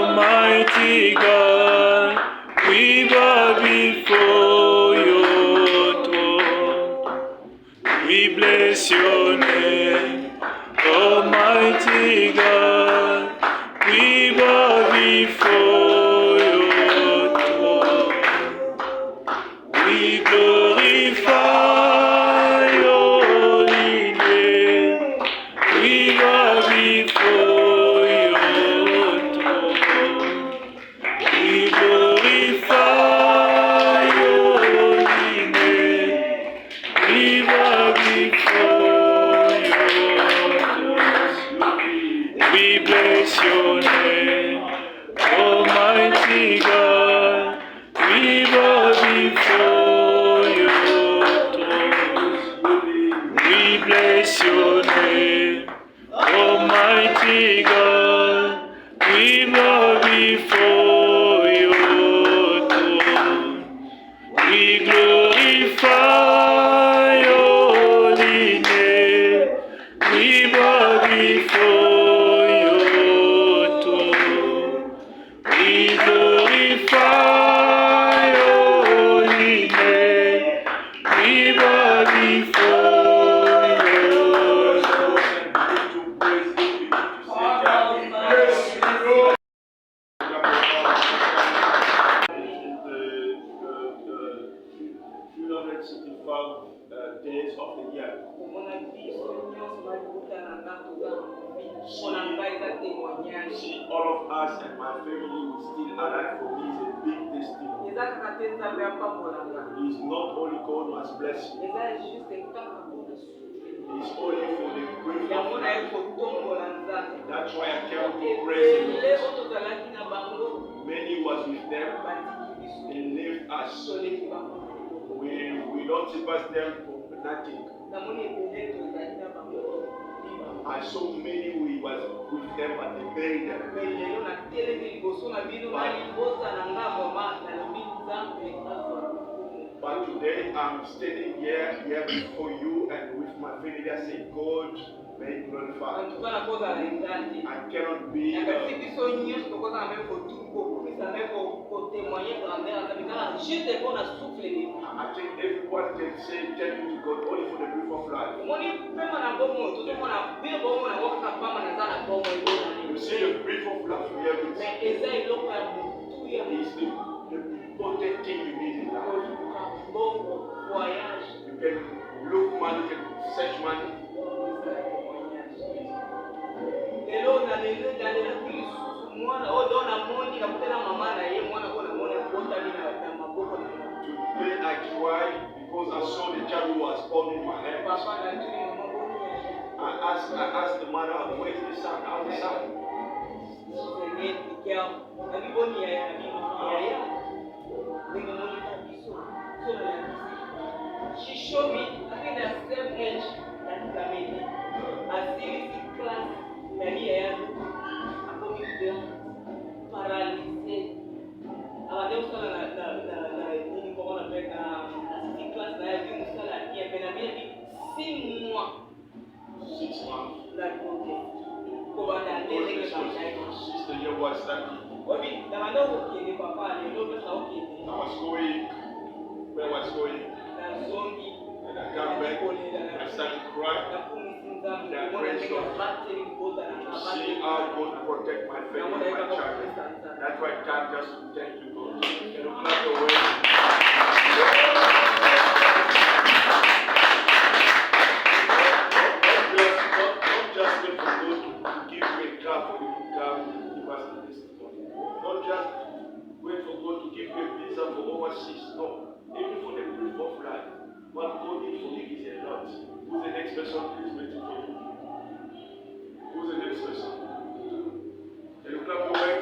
Almighty God, we bow before your throne. We bless your name, Almighty God. We bow before your throne. We glorify your holy name. We bow before your throne. We glorify your holy name. We bow before your throne. We bless your name, Almighty God. We bow before your throne. We bless your name, Almighty God. We bow before your throne. We glorify your holy name. We bow before your throne. We glorify your holy name. We bow before your throne. Days of the year. See, all of us and my family will still alive for me is a big testimony. It's not only God must bless you. It's only for the grace of God. That's why I came to praise the many was with them. They left us. We don't surpass them for nothing. I saw many who was with them but they buried them. But today I'm standing here before you and with my family I say God may glorified. I cannot be I think everyone can say thank you to God only for the brief of life. You see the brief of life we have is the important thing you need in life. You can look money, you can search money. Today I cried because I saw the child who was born in my head. I asked the mother, where is the son? How's the son? She showed me, I think that's the same age that Kamedi. I see this class, that here, I'm going to be paralyzed. I don't know the class, I think it's like 6 months. 6 months. Like, okay. Sister, you was studying. I was going. Where was going? And I come back. I started crying. That praise God. To see how God protect my family and my child. That's why I can't just thank you, God. Can you clap your way? Don't just wait for God to give you a car for you to come and give us the testimony. Don't just wait for God to give you a visa for overseas. No. Even for the brief of life. What God did for you is a lot. Who's the next person who is waiting for you? Who's the next person? Can you clap your way?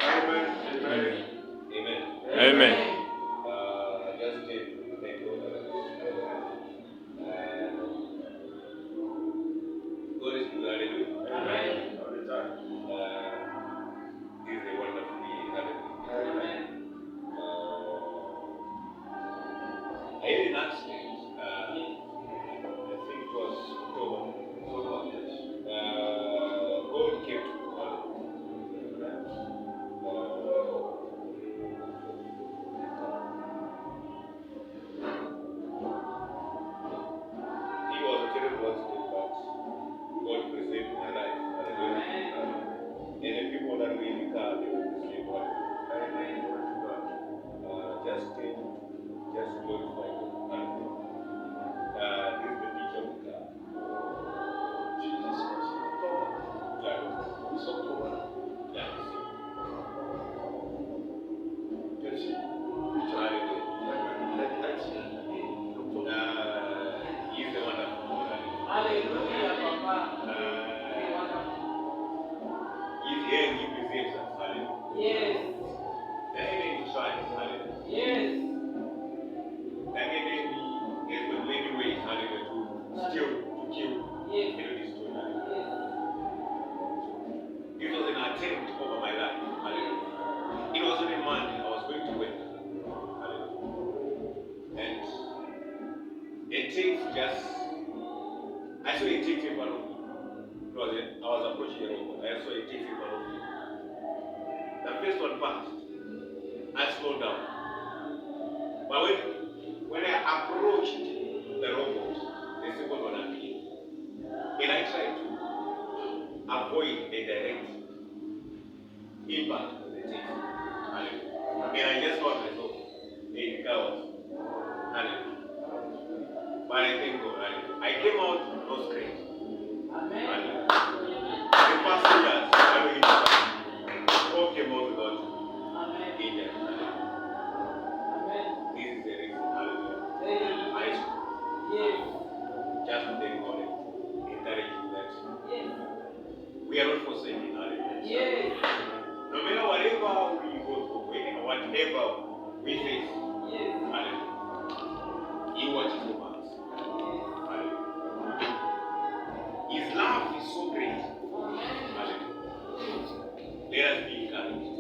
Amen. Amen. Amen. Amen. Just to thank God. God is good. Hallelujah. Amen. All the time. He's a wonderful being. Hallelujah. Amen. I had an accident didn't want to do, but God preserved my life. And the people that were in the car, they were the same one. Just glorify God. This is the picture of the car. Jesus Christ. Yeah. It's October. Yeah. Can see? He's the one that. Hallelujah, Papa. He's here and he preserves us. Hallelujah. Yes. The enemy tries. Hallelujah. Yes. The enemy has got many ways. Hallelujah. To steal, to kill, Yes. and to destroy. Yes. It was an attempt over my life. Hallelujah. It was on a Monday. I was going to work. Hallelujah. And it takes just. I saw it takes in front of me. I was approaching a robot. I saw it takes in front of me. The first one passed. I slowed down. But when I approached the robot, the second one appeared. And I tried to avoid a direct impact of the thing. And I just got myself in cowards. But I thank God. I came out no scream. Amen. The passengers, all came out without injury. Amen. This is the reason. Hallelujah. Yes. I just to thank God and encourage you that we are not forsaken. Hallelujah. Yes. No matter whatever we go through, whatever we face, hallelujah, He watches over us. Hallelujah. His love is so great. Hallelujah. Let us be encouraged.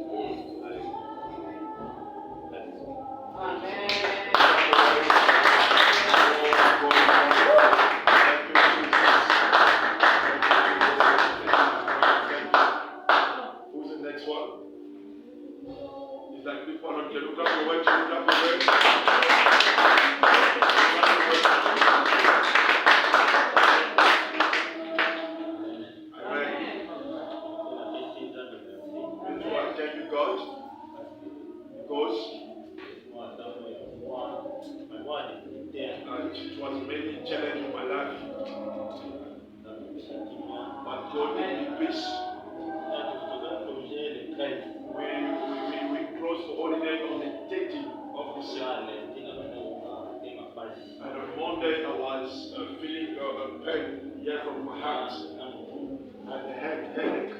Hallelujah. That is all. Amen. Who's the next one? Is that before you look up your word, you look up your word. Thank you, God, because it was many challenges in my life, but God gave me peace. We closed the holiday on the 30th of December. And on Monday I was feeling pain here from my heart and the headache.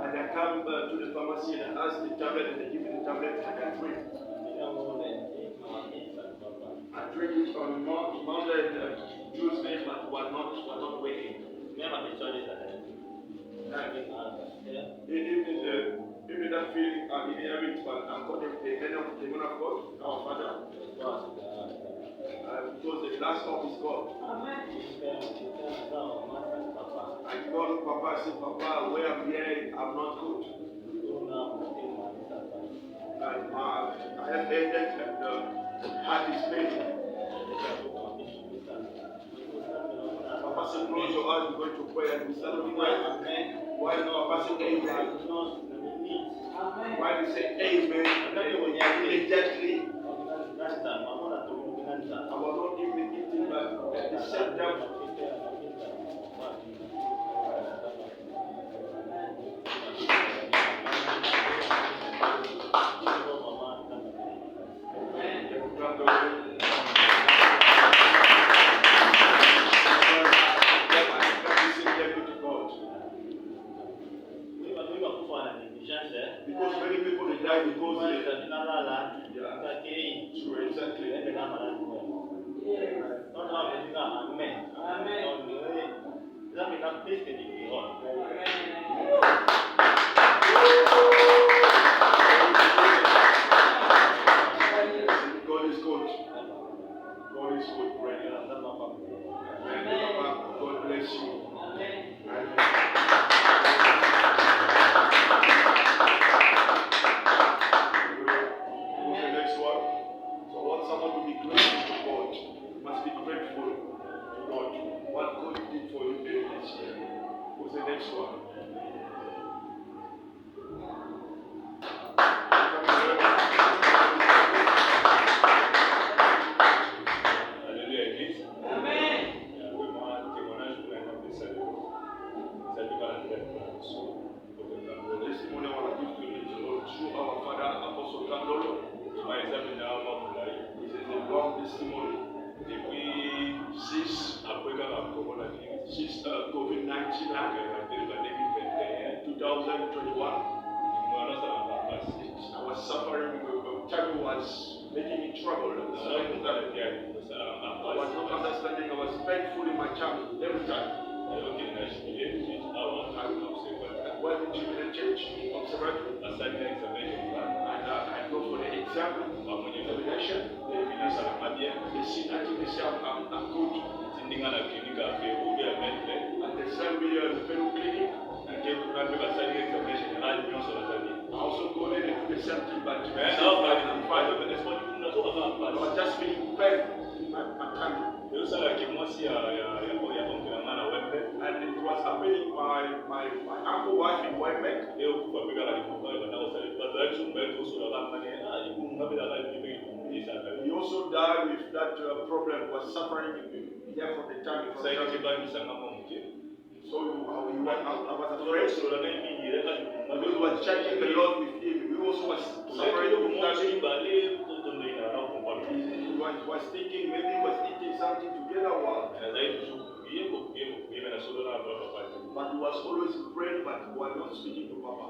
And I come to the pharmacy and I asked the tablet and they give me the tablet and I drink. I drink it on Monday and Tuesday, but was not working. Even that feeling, I didn't have it, but I'm calling the man of God, our Father. Because the last hope is God. I called Papa, I said, Papa, where I'm here, I'm not good. I have headache and the heart is paining. Papa said, close your eyes, we're going to pray and we start to pray. Why not? Papa said, amen. Why do you say amen? Immediately. I was not even eating, but at the same time, because many people they die because they true, exactly. God is good. God is good, brother. And God bless you. Who's the next one? So I want someone to be grateful to God. since COVID-19 2021. I was suffering. Time was making me trouble. I was not understanding. I was painful in my tummy every time. I went into the church observatory, and I go for the exam, examination. They see that I'm good. And they send me to the Peru clinic. I also go there to the same thing, but I was just feeling pain in my tummy. And it was happening. My uncle wife in Wembeck. He also died with that problem. Was suffering here from the tummy. So I was afraid. Because we were checking the Lord with him. We also was suffering with that. He was thinking maybe he was eating something together. But he was always praying, but he was not speaking to Papa.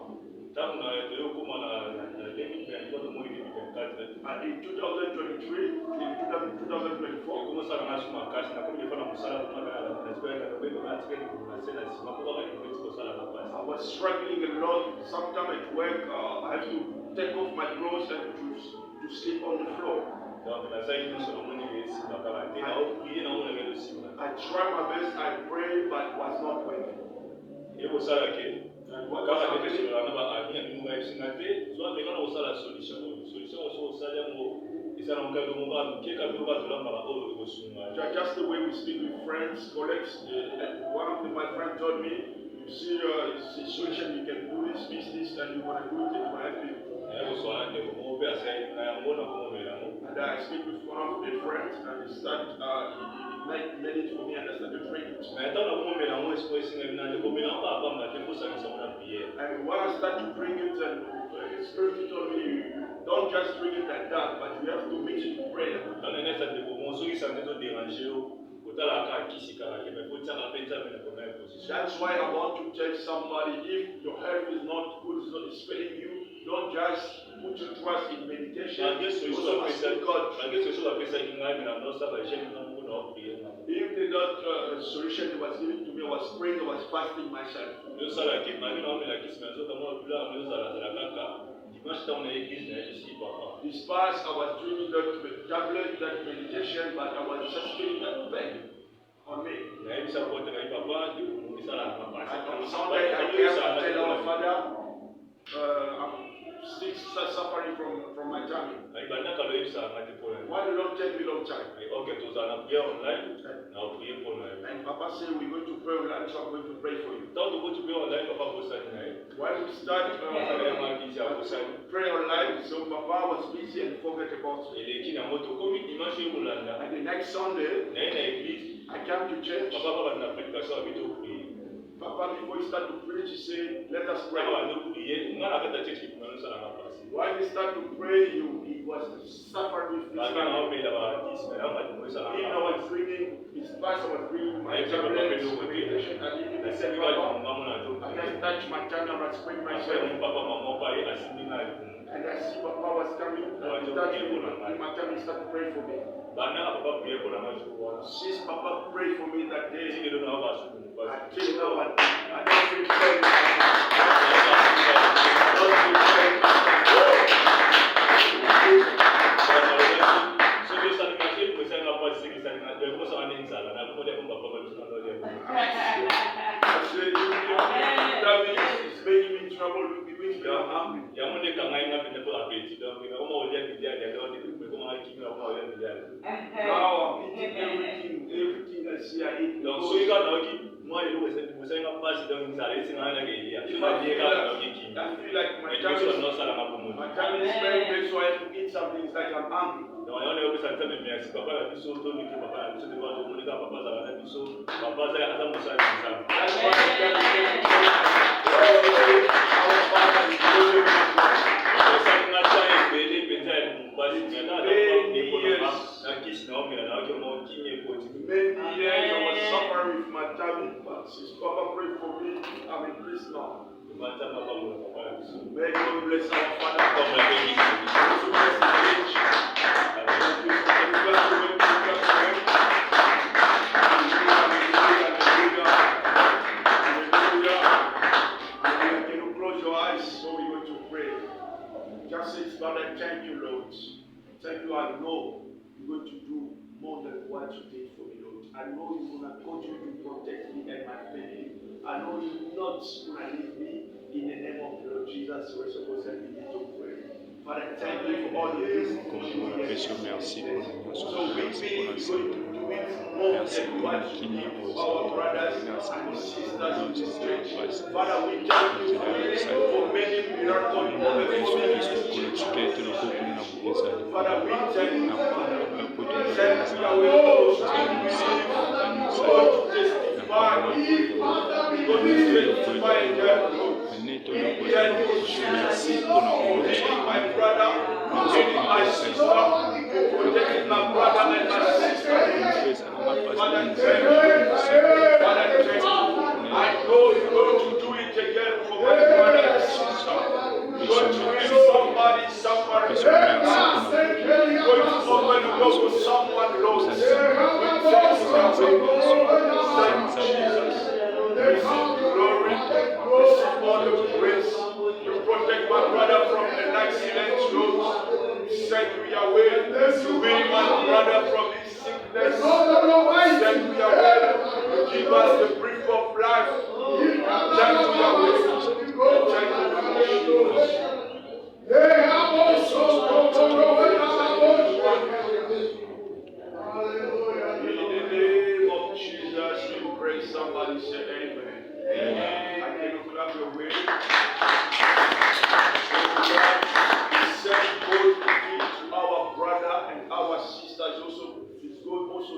And in 2023, in 2024, I was struggling a lot. Sometimes at work, I have to take off my clothes and to sleep on the floor. I tried my best, I prayed, but it was not working. And what was happening? Just the way we speak with friends, colleagues. One of my friends told me, you see your situation, you can do this, and you want to do it, and you help you. And I speak with one of the friends, and he made it for me, and I started praying it. And when I started to bring it, and the Spirit told me, don't just bring it like that, but you have to mix it with prayer. That's why I want to tell somebody, if your health is not good, it's not failing you, don't just put your trust in medication. Also ask God. If the solution was given to me, I was praying, I was fasting myself. This past, I was drinking that tablet, that medication, but I was just feeling that pain on me. And on Sunday, I came and tell our Father, I'm still suffering from my tummy. Why you don't tell me long time? And Papa said we're going to pray online, so I'm going to pray for you. When we start pray online, so Papa was busy and forget about me. And the next Sunday, I came to church. Papa, before he started to preach, he said, let us pray. When he started to pray, he was suffering with this. Even I was reading his past, I was reading my tablets, meditation, and even the same Papa. I just touched my tongue and I was praying myself. And I see Papa was coming, and he started my tongue, he started praying for me. Since Papa prayed for me that day, until now, I don't feel pain. It's making me trouble with me. I'm hungry. Now I'm eating everything I see I eat. So you got to eat. I feel like my tummy is very big, so I have to eat something. It's like I'm hungry. Many years I was suffering battle with my tummy, but since Papa prayed for me, I'm in peace now. May God bless our Father. Also bless the church. Can you close your eyes so we're going to pray? Just say, Father, thank you, Lord. Thank you, I know you're going to do more than what you did for me, Lord. I know you're going to continue to protect me and my family. I know you're not going to leave me. In the name of the Lord Jesus, we're supposed to begin to pray. Father, thank you for all the things that you did. So we believe you're going to do it more than what you did for our brothers and sisters in this church. Father, we thank you for many miracles in the Father, we thank you. Thank you, our Lord, to testify. God is testifying there, Lord. My brother, my sister, protecting my brother and my sister. Father, thank you. Father, thank you. I know you're going to do it again for my brother and sister. You're going to heal somebody suffering. You're going to open the door for someone lost. Thank you, Jesus. Receive glory. Receive all the praise. You protect my brother from an accident, Lord. You said we are way. You heal my brother from his sickness. You said we are way. You give us the breath of life. Thank you, Yahweh. Thank you, Jesus. They have also Hallelujah. In the name of Jesus, we pray. Somebody say amen. Amen. I cannot clap your way. Send God to our brother and our sisters also. It's God also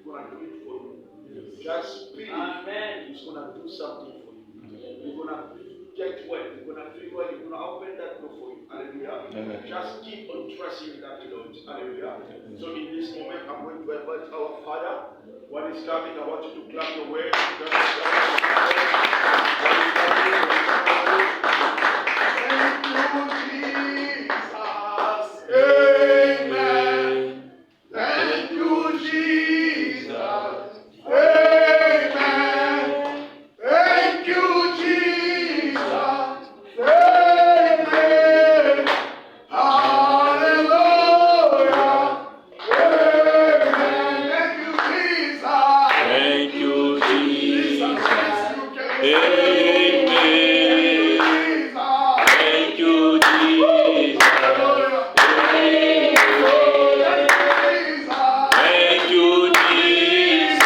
going to do it for you. Just speak. He's going to do something for you. You're going to get well. You're going to feel well. You're going to open that door for you. Hallelujah. Just keep on trusting that Lord. Hallelujah. So in this moment, I'm going to invite our Father. What is coming? I want you to clap your way. Thank you, Jesus. Amen. Thank you, Jesus. Amen. Hallelujah. Amen. Thank you, Jesus. Thank you, Jesus. Thank you, Jesus. Thank you, Jesus.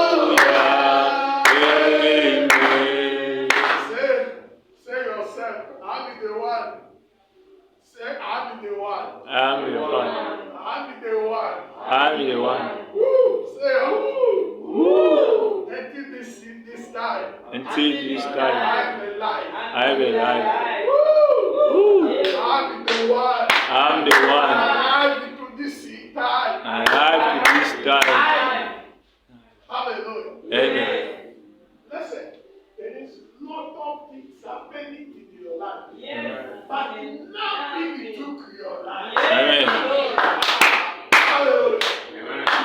Hallelujah. Amen. Say yourself, I'm the one. Say, I'm the one. I'm the one. I'm the one. I'm the one. Woo! Say, Woo! until this time. Until this time, I'm alive. I'm alive. Woo! I'm the one. I'm the one. Alive to this time. Alive to this time. Hallelujah. Amen. Listen, there is lot of things happening in your life. But nothing took your life. Amen. Hallelujah.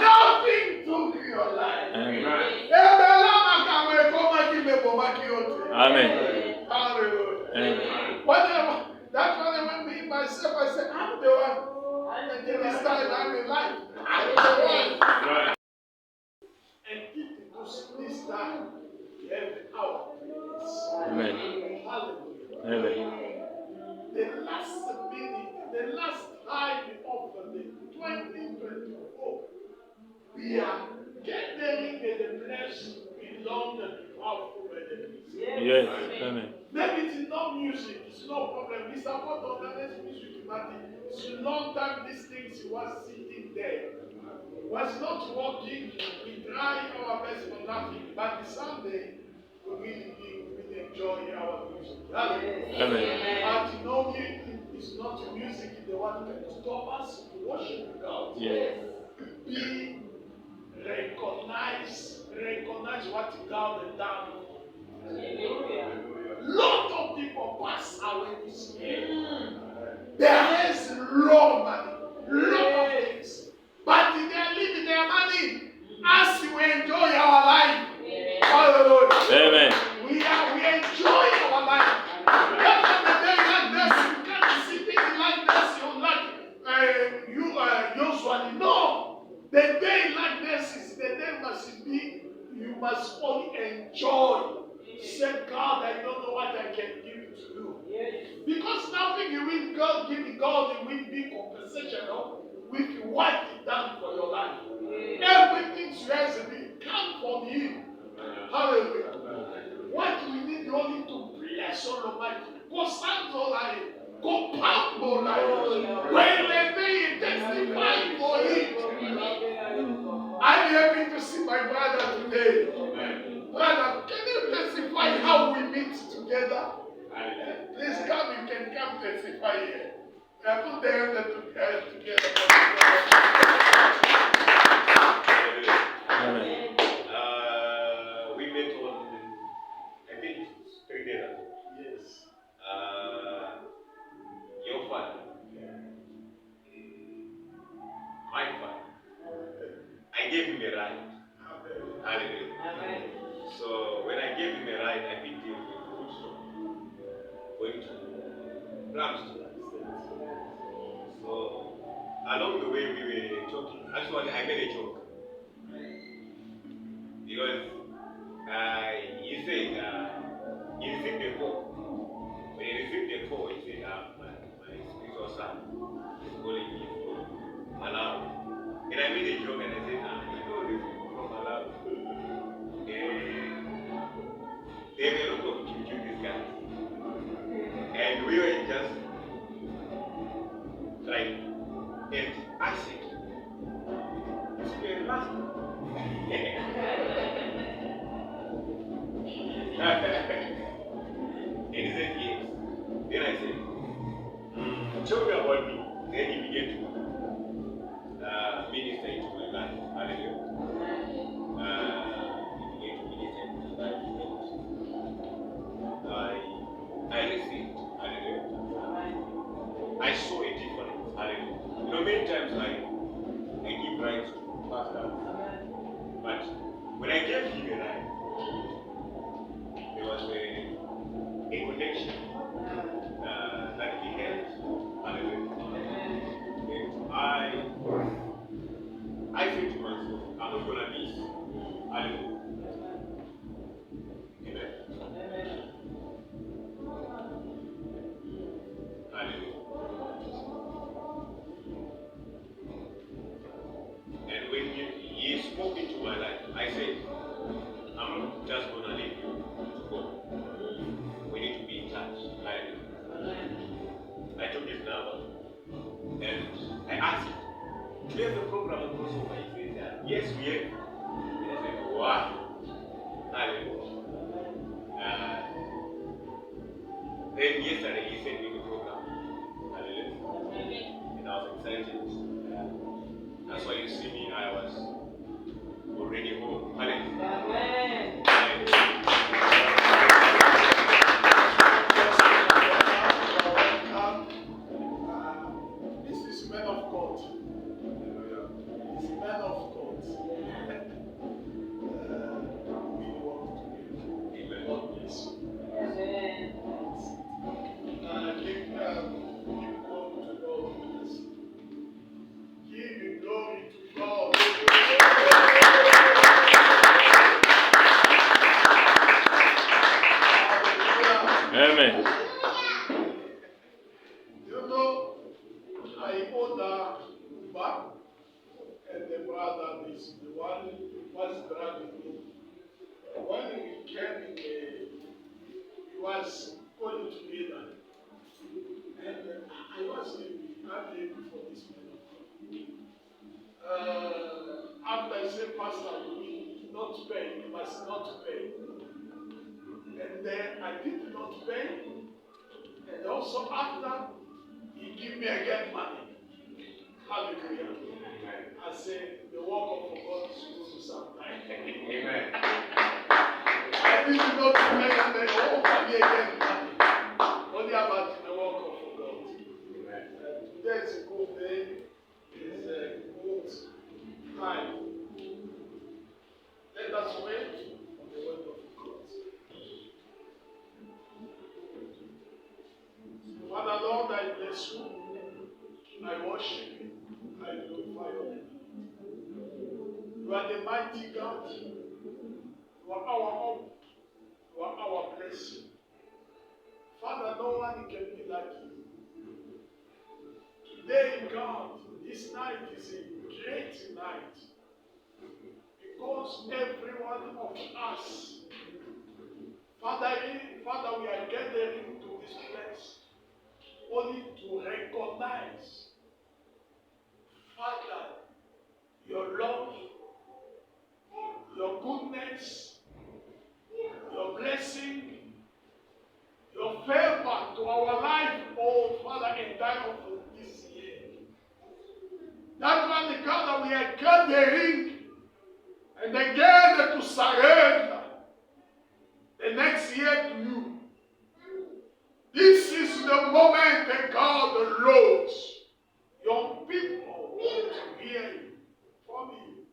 Nothing took your life. Amen. Amen. Amen. Hallelujah. Amen. That's why when me myself, I said, I'm the one. And this time I'm alive. I'm the one. And keep this time every hour. Amen. Hallelujah. Amen. The last minute, the last time of the 2024, we are getting the blessing belong to our enemies. Yes. Amen. Maybe it's not music, it's no problem. It's about organized music, it's a long time these things was sitting there. Was not working, we try our best for nothing, but Sunday we enjoy our music. Amen. But you know, it's not music in the the one who can stop us to worship God. Yes. Be recognize what God has done. Lot of people pass away this year. There is low money, lot of things, but they live their money as we enjoy our life. Hallelujah. Amen. We enjoy our life. Not on the day like this, you can't be sitting like this, usually. No. The day like this is the day must be, you must only enjoy. Say, God, I don't know what I can give it to you. Because nothing you will God give God, it will be compensation with what He done for your life. Everything has been come from Him. Hallelujah. What we need only to bless Almighty. Go stand all life. Go pound all life. When the day testify for it. I'm happy to see my brother today. Brother, can you testify how we meet together? Please come, you can come testify here. Put the hand together. Amen. We met on, I think, 3 days ago. Yes. Your father, my father, I gave him a ride. Hallelujah. So when I gave him a ride, I picked him from Woodstock, going to Ramston. So along the way we were talking. Actually, I made a joke. Because he said he received a call. When he received the call, he said, my spiritual son is calling me from Malawi. And I made a joke and I said, you know this people from Malawi. They have a lot of juju, these guys. And we were just like, and I said, it's very last. And he said, yes. Then I said, tell me about me. Then he began to minister into my life. Hallelujah. He began to minister into my life. I received. Hallelujah. I saw a difference. Hallelujah. You know, many times I give rights to pastors. But when I gave him a right, there was a connection that he had. Hallelujah. And I said to myself, I'm not going to miss. Hallelujah. Amen. Hallelujah. And when he spoke into my life, I said, I'm not just going to leave you to go. We need to be in touch. I took his number and I asked him, do you have a program on crossover? He said, yes, we have. And I said, wow. Hallelujah. Then yesterday he sent me the program. Hallelujah. And I was excited. That's why you see me, I was already home. Hallelujah. This is man of God. This man of God. We walk together. God bless you. Give glory to God. Give glory to God. Amen. You know, I order Uber, and the brother is the one who was driving me. When we came, he was going together. And I was not able for this man. After I said, Pastor, we not pay, you must not pay. And then I did not pay. And also after, He give me again money. Hallelujah. I say the work of God is good sometimes. Amen. I did not do anything. Oh, for me again money. Only about the work of God. Today is a good day. It's a good time. Let us wait on the word of God. Father Lord, I bless you. I worship you. I glorify your name. You are the mighty God. You are our hope. You are our blessing. Father, no one can be like you. Today, God, this night is a great night. Because every one of us, Father, we are gathering to this place only to recognize, Father, your love, your goodness, your blessing, your favor to our life, oh Father, entire of this year. That's why the God that we are gathering and again to surrender the next year to you. This is the moment that God loves your people want to hear you from you.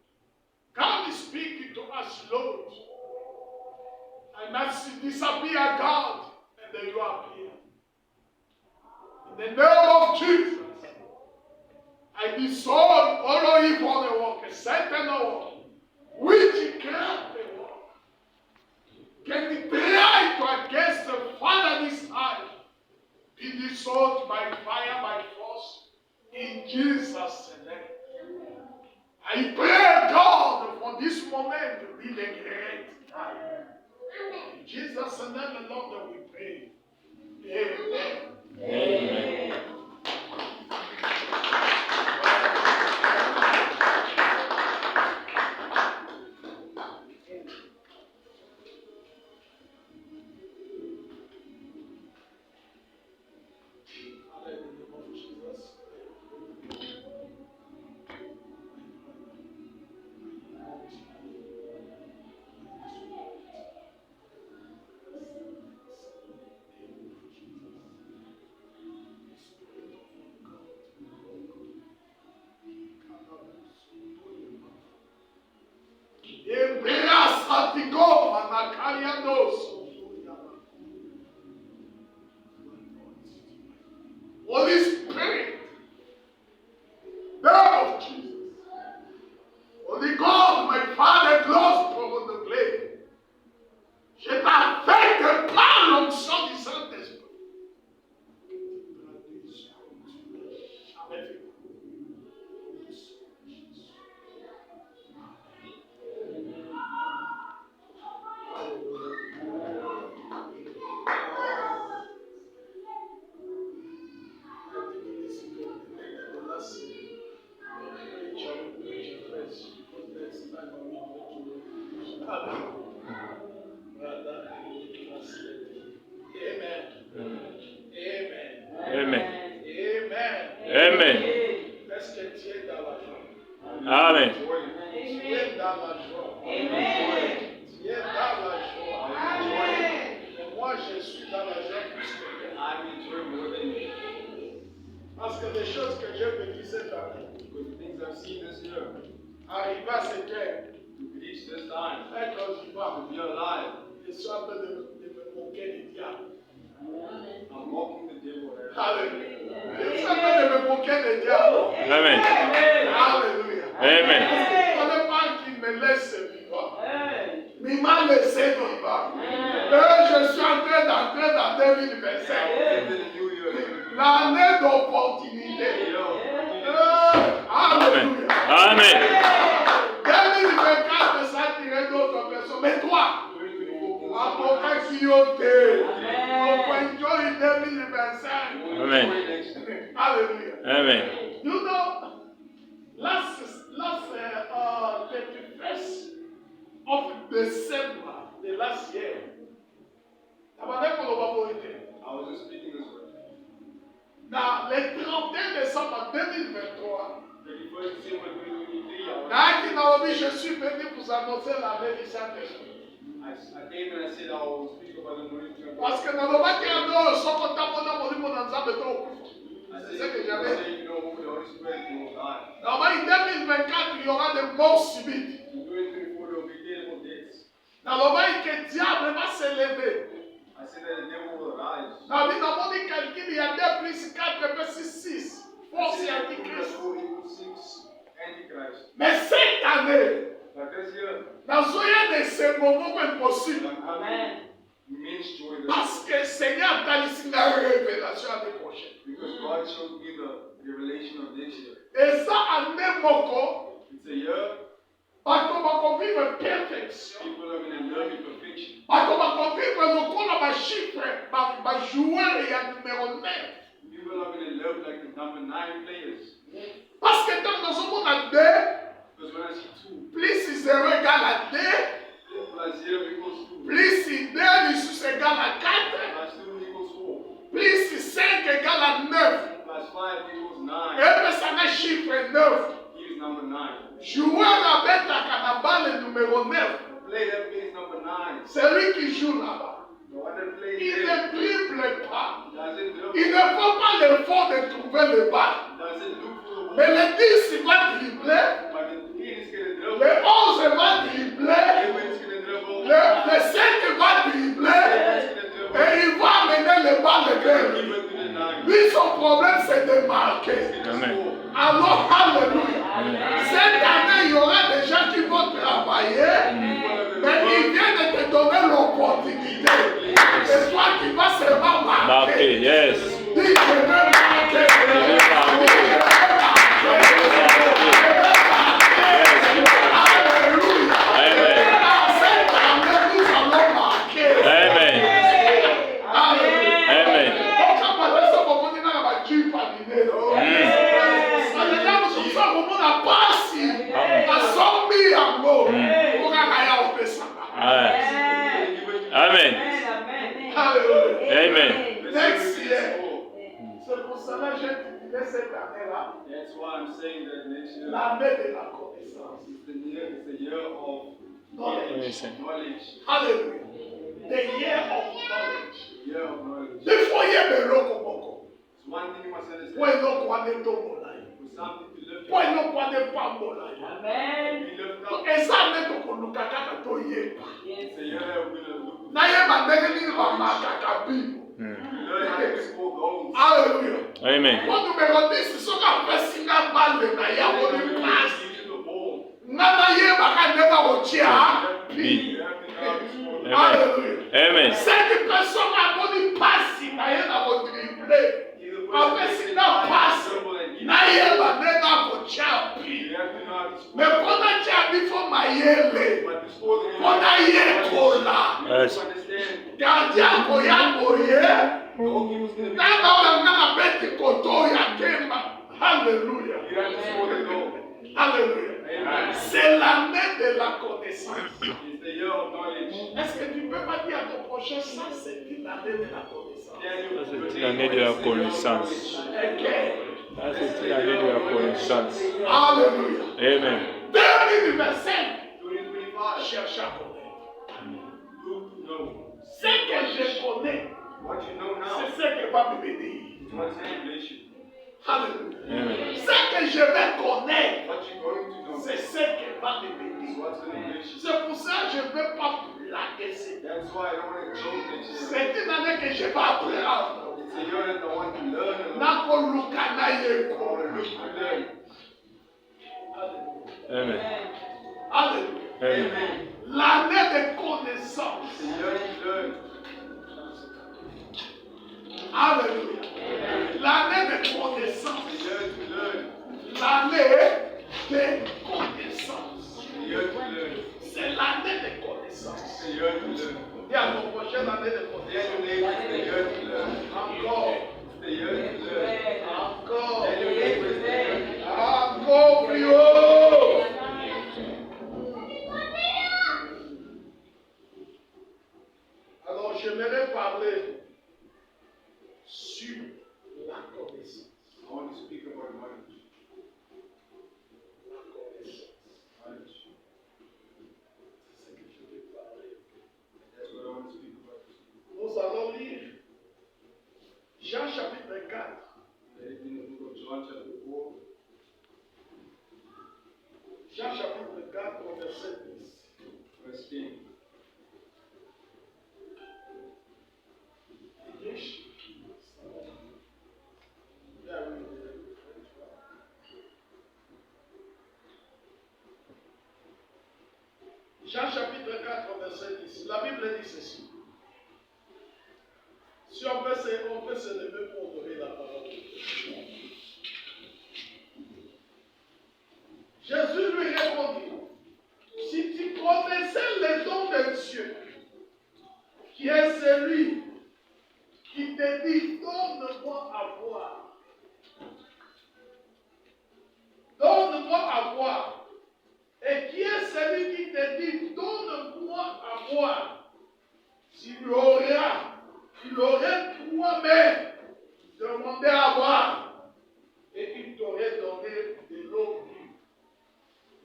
God is speaking to us, Lord. I must disappear, God, and then you appear. In the name of Jesus, I dissolve all evil work, Satan work, witchcraft work. Can we try to against the Father this time? Be dissolved by fire, by force, in Jesus' name. I pray, God, for this moment to be the great time. In Jesus' name, Lord, that we pray. Amen. Amen. Holy Spirit, Lord of Jesus, Holy God, my Father, close from the grave. Je t'appelle de par l'onction du Saint-Esprit. Amen. Amen. Amen. Est-ce que tu es dans la joie? Amen. Tu es dans la joie. Amen. Tu es dans la joie. Amen. Et moi, je suis dans la joie plus que toi. I'm in joy more than you. Parce que les choses que j'ai vécues cette année, Because the things I've seen this year, arriver à ce terme, to reach this time, être vivant, to be alive, je suis en train de me moquer du diable. I'm mocking the devil. Alléluia. Je suis en train de me moquer du diable. Amen. Alléluia. Amen. Il ne fallait pas qu'il me laisse vivant. Mais il m'a laissé vivant. Et je suis en train d'entrer dans 2025. L'année d'opportunité. Alléluia. Amen. 2024, ça tirait d'autres personnes. Mais toi, à ton cas, tu es au point de 2025. Amen. Hallelujah. Amen. You know, last 31st of December, the last year, I was just speaking this word. Dans le 31 décembre 2023, je suis venu vous annoncer l'année du Saint-Esprit. Parce que dans le moment qu'il y a deux, sans compter mon ensemble, c'est ce que j'avais dit. Normalement, en 2024, il y aura des morts subites. Dans le moment que le diable va s'élever. Dans le moment où il calcule, il y a 2 plus 4 plus 6. Force et antichrist. Mais cette année, dans un de ces moments impossibles, parce que le Seigneur t'a dit la révélation l'année prochaine. Et ça, en un mot, parce qu'on va vivre perfection. Parce qu'on va vivre le corps de ma chiffre, ma joueur et un numéro 9. Parce que dans ce monde à 2, plus 0 égale à 2, plus 2 égale à 4, plus 5 égale à 9. Et puis ça a chiffre 9. Joueur la bête à Canabal, le numéro 9. C'est lui qui joue là-bas. Il ne dribble pas. Il ne faut pas l'effort de trouver le bas. Mais le 10 il va dribbler. Le 11 va dribbler. Le 5 va dribbler. Et il va amener le bas de gueule. Lui, son problème, c'est de marquer. Alors, alléluia. Cette année, il y aura des gens qui vont travailler, mais ils viennent de te donner l'opportunité. C'est toi qui vas seulement marquer. Yes. Dis, je veux marquer. Alléluia. Amen. Cette année, nous allons marquer. Amen. Amen. Amen. Amen. Next year. C'est pour cela que j'ai titulé cette année-là l'année de la connaissance. Knowledge. Hallelujah. The year of knowledge. Des fois, il y a des locaux. Pour un autre, on est au pour un autre, on n'est pas au Amen. Et ça, on est au Konukaka, on est au Alléluia. Amen. Quand nous me rendons, c'est ce qu'on fait si on mal de Naya, on est place. Nanaye, Bakandeva, Otia. Alléluia. Amen. Cette personne a dit passe, Naya, n'a pas dribblé. Après, si on passe, Naya, Bakandeva, Otia. Mais pendant que tu as dit, il faut mailler. Pendant que tu as là. Gardien, Koya, Koya. Alléluia. Alléluia. C'est l'année de la connaissance. Est-ce que tu peux pas dire à ton prochain, ça c'est une année de la connaissance? Ça c'est une année de la connaissance. Ça c'est une année de la connaissance. Alléluia. Amen. 2025. Cherche à connaître. Ce que je connais, c'est ce que va me bénir. Alléluia. Amen. Ce que je vais connaître, c'est ce qui va me bénir. C'est pour ça que je ne veux pas blaguer. C'est une année que je vais apprendre. Amen. Alléluia. Amen. L'année de connaissance. Alléluia. L'année de connaissance. L'année de connaissance. C'est l'année de connaissance. Et à nos prochaines années de connaissance. Encore. Encore plus haut. verset ici. La Bible dit ceci. Si on peut se lever pour donner la parole de Dieu. Jésus lui répondit, si tu connaissais le don de Dieu, qui est celui qui te dit, donne-moi à boire. Donne-moi à boire. Et qui est celui qui te dit, donne-moi à boire. Tu l'aurais toi-même demandé à boire. Et il t'aurait donné de l'eau vive.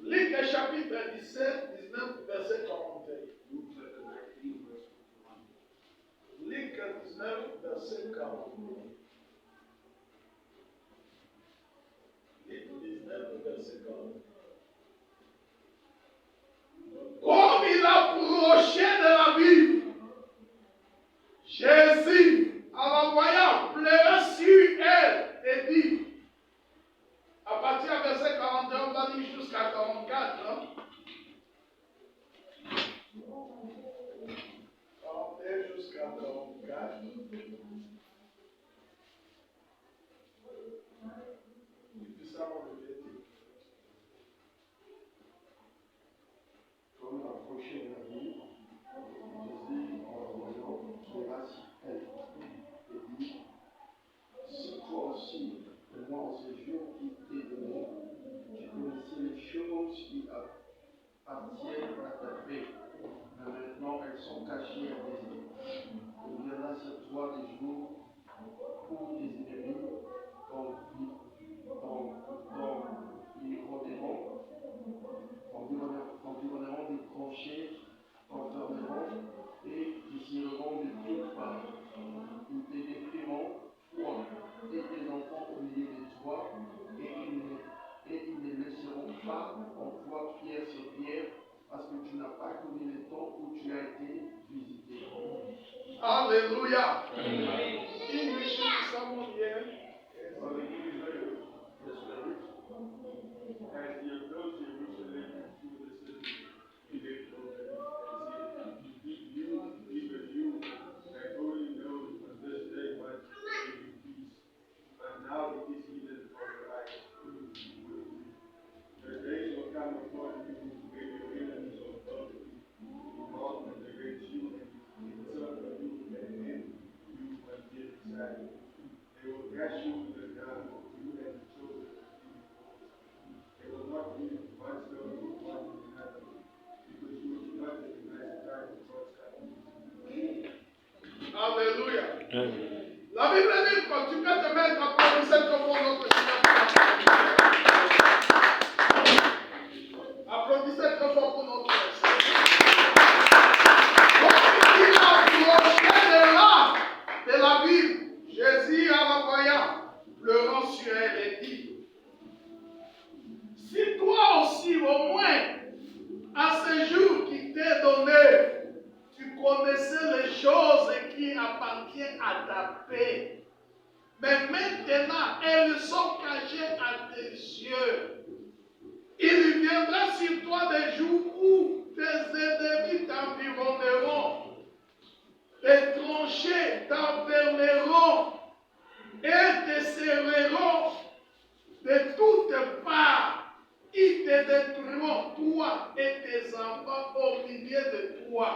Luc chapitre 17, 19, verset 41. Luc 19, verset 40. Luc 19, verset 40. Comme il approchait de la Bible, Jésus, en la voyant, pleura sur elle et dit, à partir du verset 41, on va dire jusqu'à 44. Hein? 41 jusqu'à 44. Et puis ça, on le dit. Comme approchait de la ville, Jésus, en la voyant, pleura sur elle et dit, si toi aussi, moi en ce jour qui t'est donné, tu connaissais les choses qui appartiennent à ta paix, mais maintenant elles sont cachées à tes yeux. Il viendra sur toi des jours où tes ennemis environneront des tranchées, t'enfermeront et t'isireront de toutes parts. Ils te détruiront, toi et tes enfants au milieu de toi, et ils ne laisseront pas en toi pierre sur pierre, parce que tu n'as pas connu le temps où tu as été visité. Alléluia. English, someone here. As you go to Jerusalem, you that only knows on this day much peace, but now it is hidden from your eyes. The days will come upon you when your enemies of God will walk against you and encircle you and end you on every side. They will dash you to the ground, you and the children. They will not be one stone to one another, because you will not recognize the time of God's coming. Alléluia. Amen. La Bible dit, quand tu peux te mettre à parler cette pour notre Seigneur. Applaudissez très fort pour notre Seigneur. Comme il approchait de la Bible, Jésus en la voyant, pleurant sur elle et dit, si toi aussi au moins, à ce jour qui t'est donné, tu connaissais les choses qui appartiennent à ta paix. Mais maintenant, elles sont cachées à tes yeux. Il viendra sur toi des jours où tes ennemis t'environneront, tes tranchées t'enfermeront et te serreront de toutes parts. Ils te détruiront, toi et tes enfants, au milieu de toi.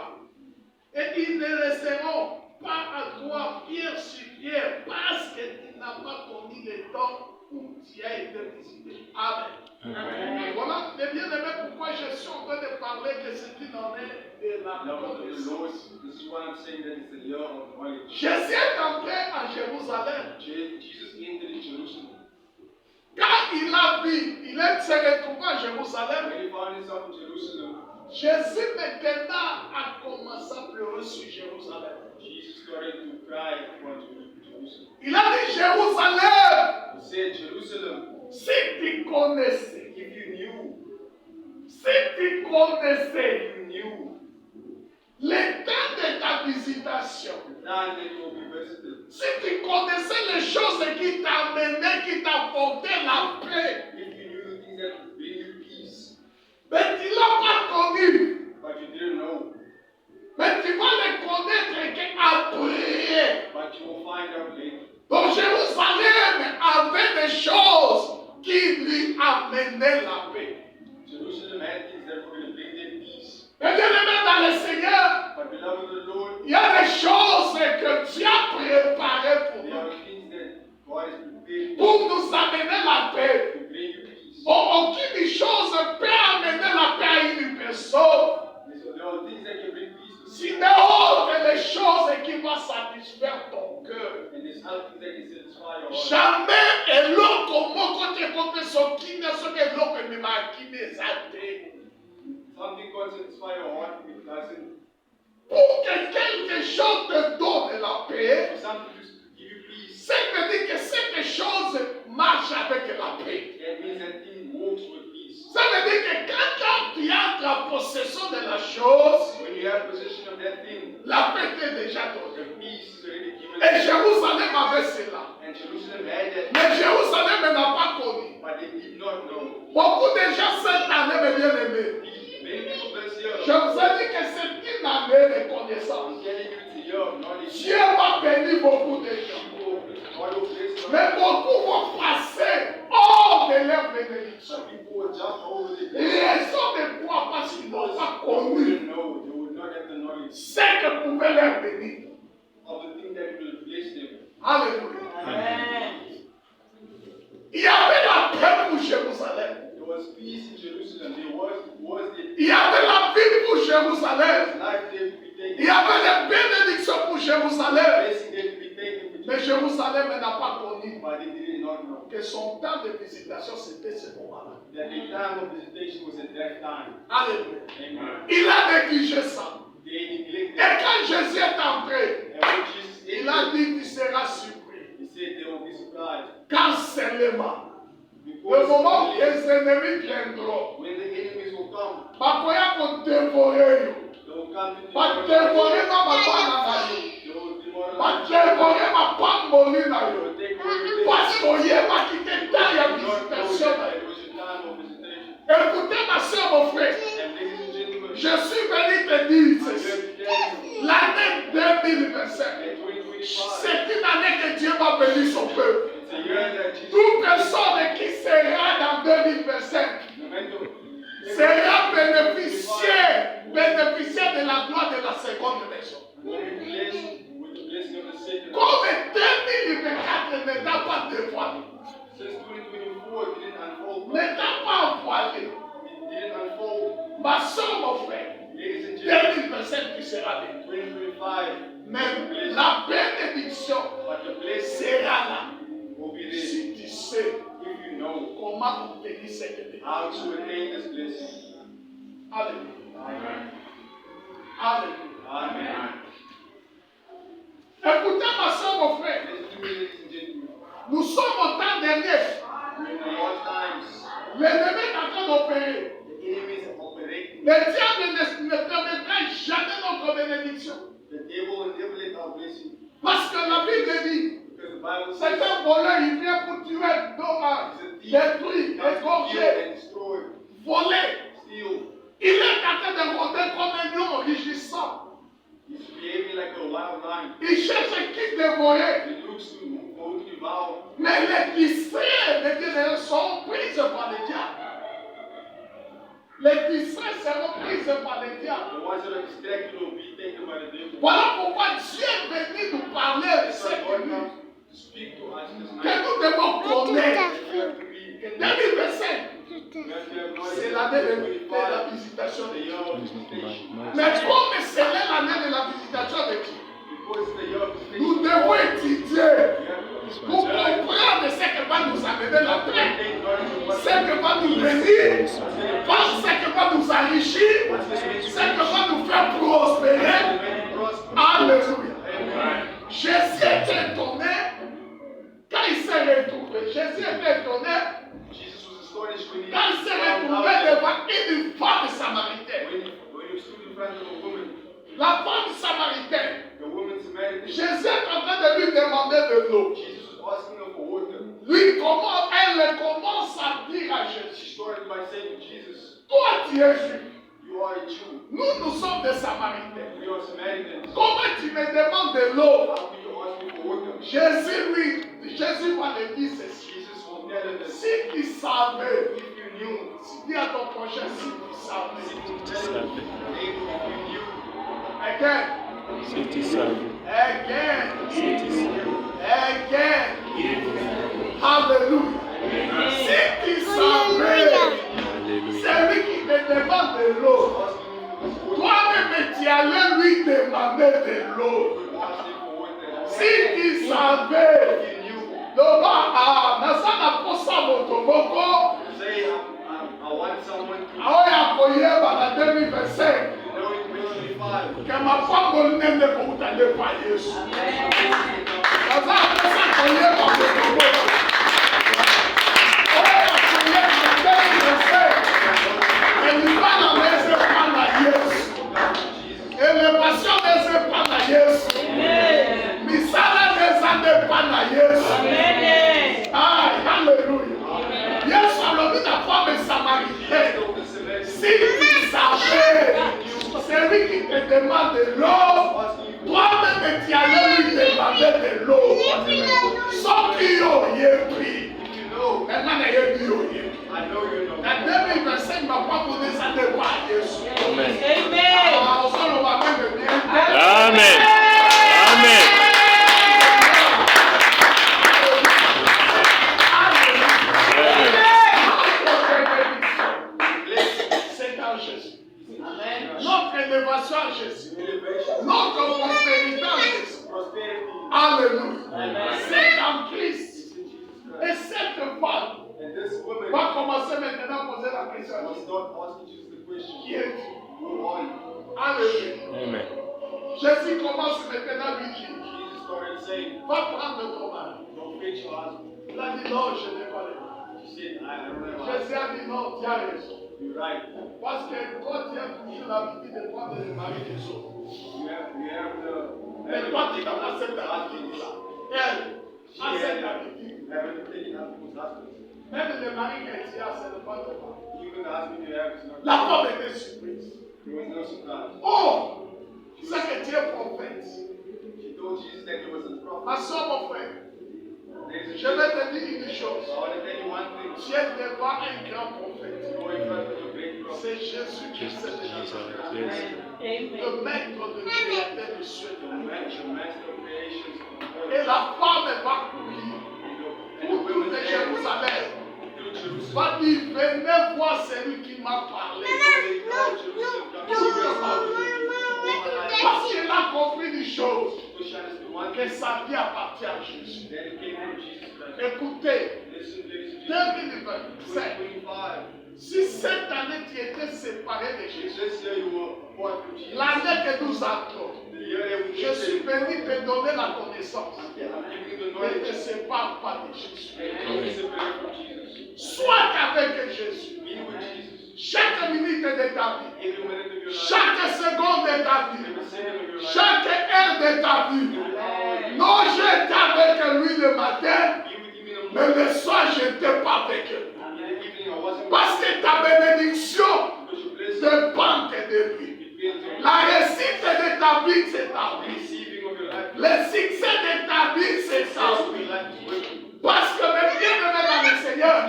Et ils ne laisseront pas à toi pierre sur pierre, parce que tu n'as pas connu le temps où tu as été visité. Amen. Amen. Voilà, mes bien-aimés, pourquoi je suis en train de parler de ce qui en est de la connaissance. This is why I'm saying that it's the year of knowledge. Jésus est entré à Jérusalem. Jesus entered Jerusalem. Quand il a vu, il s'est retrouvé à Jérusalem. When he found himself in Jerusalem, Jésus maintenant a commencé à pleurer sur Jérusalem. Jesus started to cry for Jerusalem. Il a dit Jérusalem, He said, Jerusalem, si tu connaissais, if you knew, le temps de ta visitation, the time that you will be visited, si tu connaissais les choses qui t'amenaient, qui t'apportaient la paix, if you knew the things that would bring you peace, mais tu ne l'as pas connu. but you didn't know, amener la paix. Jerusalem had things that were going to bring them peace. Mais bien aimé dans le Seigneur, But beloved of the Lord, il y a des choses que Dieu a préparées pour there nous, are things that God has prepared pour nous amener la paix. to bring you peace. Aucune chose peut amener la paix à une personne. So there are things that can bring peace to Si people. n'est autre les choses qui vont satisfaire ton cœur. And there's other things that can satisfy your heart. Jamais eloko moko te kope sokina soki eloko ememaki eza te. Something can satisfy your heart, it doesn't. Pour que quelque chose te donne la paix, For something to give you peace, c'est que dit que cette chose marche avec la paix. that means that thing walks with peace. Ça veut dire que quand tu as la possession de la chose, When you have possession of that thing, la paix t'est déjà donnée. the peace is already given. Et Jérusalem avait cela. And Jerusalem had that, Mais Jérusalem n'a pas connu. but they did not know. Beaucoup de gens cette année, mes bien-aimés, Many people this year, je vous ai dit que c'est une année de connaissance. I'm telling you, it's a year of knowledge. Dieu va bénir beaucoup de gens. God will bless you. Mais beaucoup vont passer hors de leur bénédiction. Some people will jump over the Raison de quoi? Parce qu'ils n'ont pas They connu wouldn't know. They would not have the knowledge ce que pouvait leur bénir. of the thing that will bless them. Alléluia. Amen. Il y avait la paix pour Jérusalem. There was peace in Jerusalem. There was the Il y avait la vie pour Jérusalem. life there to be Il taken. y avait les bénédictions pour Jérusalem. Blessing there to be taken. Mais Jérusalem n'a pas connu But they did not know que son temps de visitation c'était ce moment-là. that the time of visitation was at that time. Alléluia. Amen. Il a négligé ça. They neglected. Et quand Jésus est entré, And when Jesus il a entered, dit tu seras surpris. he said they will be surprised. Quand seulement, le Because moment où les ennemis viendront, when the enemies will come, bakoya ko dévorer yo. they will come to Ba dévorer ma bana na yo. They will Ba demoralize. dévorer ma pamboli na They yo. will take away Parce the qu'on y est pas quitté ta ya Not know visitation. that it was a time of visitation. Écoutez ma soeur, mon frère, And ladies and gentlemen, je suis venu te dire I'm ceci. here to tell you L'année 2025, that 2025, c'est une année que Dieu va bénir son peuple. it's a year that Jesus, Toute personne qui sera dans 2025 no matter sera bénéficiaire de la gloire de la seconde maison. will be blessed with the blessing of the second. Comme 2024 n'est pas dévoilé, Since 2024, it didn't unfold. n'est pas voilé, It didn't unfold. ma soeur, mon frère, Ladies and gentlemen, 2025 tu seras béni. 2025, Même la bénédiction but the blessing sera là. will be there Si tu sais if you know comment obtenir cette bénédiction. how to attain this blessing. Alléluia. Amen. Alléluia. Amen. Écoutez ma soeur, mon frère, Listen to me, ladies and gentlemen. nous sommes au temps dernier. In the last times, L'ennemi est en train d'opérer. the enemies are operating. Le diable ne permettra jamais notre bénédiction. The devil will never let our blessing. Parce que la Bible dit, Because the Bible c'est says un voleur, il vient pour tuer, détruire, égorger, and destroy, voler. steal. Il est en train de rôder comme un lion rugissant. He's behaving like a wild lion. Il cherche qui dévorer. He looks to go to devour. Mais les distraits, les distraits sont prises par le diable. Les distraits seront prises par le diable. The ones that are distracted will be taken by the devil. Voilà pourquoi Dieu est venu nous parler de So cette God nuit. comes to speak to us this Que night. nous devons connaître. We have to be, Que 2025, we have to have knowledge. c'est l'année de la visitation The de Dieu. year of visitation. Mais comme c'est l'année de la visitation de Dieu, Because it's the year of visitation. nous devons étudier We have to pour comprendre ce que va nous amener la paix, take knowledge of ce what que va nous bénir, ce que va nous enrichir, ce que va nous faire prospérer. many prosper. Alléluia. Amen. Jésus était étonné quand il s'est retrouvé. Jésus était étonné Jesus was astonished when he quand il s'est found retrouvé out devant une femme samaritaine. when he stood in front of a woman, La femme samaritaine, the woman Samaritan. Jésus est en train de lui demander de l'eau. Jesus was asking her for water. Elle commence à dire à She Jésus, started by saying to Jesus, toi tu es juif, "You are a Jew. nous sommes des Samaritains. We are Samaritans. Comment tu me demandes de l'eau? How can you ask me for water?" Jésus va lui dire ceci. Jesus will tell her this. Si tu savais, if you knew, dis à ton prochain si tu savais. Tu savais. Again, Si tu savais. again, Si tu savais. again. Hallelujah. Si tu savais, Alléluia. c'est lui qui te demande de l'eau. Toi-même, tu allais lui demander de l'eau. Si tu savais, Loba, nasana posa moto moko. say, I want someone to Aoya koyeba na 2025. know in 2025. Kama pango nene koutale pa Yesu. Nasana posa koyeba moto moko. Aoya koyeba na 2025. Elibana meze pana Yesu. Elevation meze pana Yesu. Misala meze pana Yesu. Ah, hallelujah. Yes, alors la femme samaritaine. Si tu savais, c'est lui qui te demande de l'eau. Toi-même, tu allais lui demander de l'eau. Sauf qu'il y a pris. Maintenant, il y a pris. La 2025 m'a pas donné ça de pas Jésus. Amen. Ah, on s'en va même bien. Amen. Amen. C'est en Jésus. Notre élévation en Jésus. Notre prospérité en Jésus. Alléluia. C'est en Christ. Et cette femme And this woman va commencer maintenant à poser la question. will start asking Jesus the question, Qui es-tu? who are you? Alléluia. Amen. Jésus commence maintenant à lui dire, Jesus started saying, va prendre ton mari. don't fit your husband. Il a dit non, je n'ai pas le mari. She said, I don't have a husband. Jésus a dit non, tu as raison. You're right. Parce que toi, tu as toujours l'habitude de prendre le mari des autres. You have the Mais toi, tu as cette habitude-là. Elle a cette habitude. haven't taken husband's husband. Même le mari que tu as, ce n'est pas ton mari. Even the husband you have is not. La femme était surprise. There was no surprise. Oh, c'est que tu es prophète. She told Jesus that he was a prophet. Ma soeur, mon frère, There's a je vais te dire une chose. I want to tell you one thing. Tu es devant un grand prophète. Go in front of a great prophet. C'est Jésus qui Just s'est déjà Jesus. donné. Yes. Le maître de créateur du ciel et de la The terre. master of creations on Et earth. la femme va courir And pour the tout women de there Jérusalem. through Jerusalem. Va dire, venez voir celui qui m'a parlé. Parce qu'elle a compris une chose, que sa vie appartient à Jésus. Écoutez, 2025, si cette année tu étais séparé de Jésus, l'année que nous entrons, je suis venu te donner la connaissance. Ne te sépare pas de Jésus. Sois avec Jésus. Chaque minute de ta vie, chaque seconde de ta vie, chaque heure de ta vie. Non, j'étais avec lui le matin, mais le soir, je n'étais pas avec lui. Parce que ta bénédiction dépend de lui. La réussite de ta vie, c'est ta vie. Le succès de ta vie, c'est sa vie. Parce que mes bien-aimés dans le Seigneur,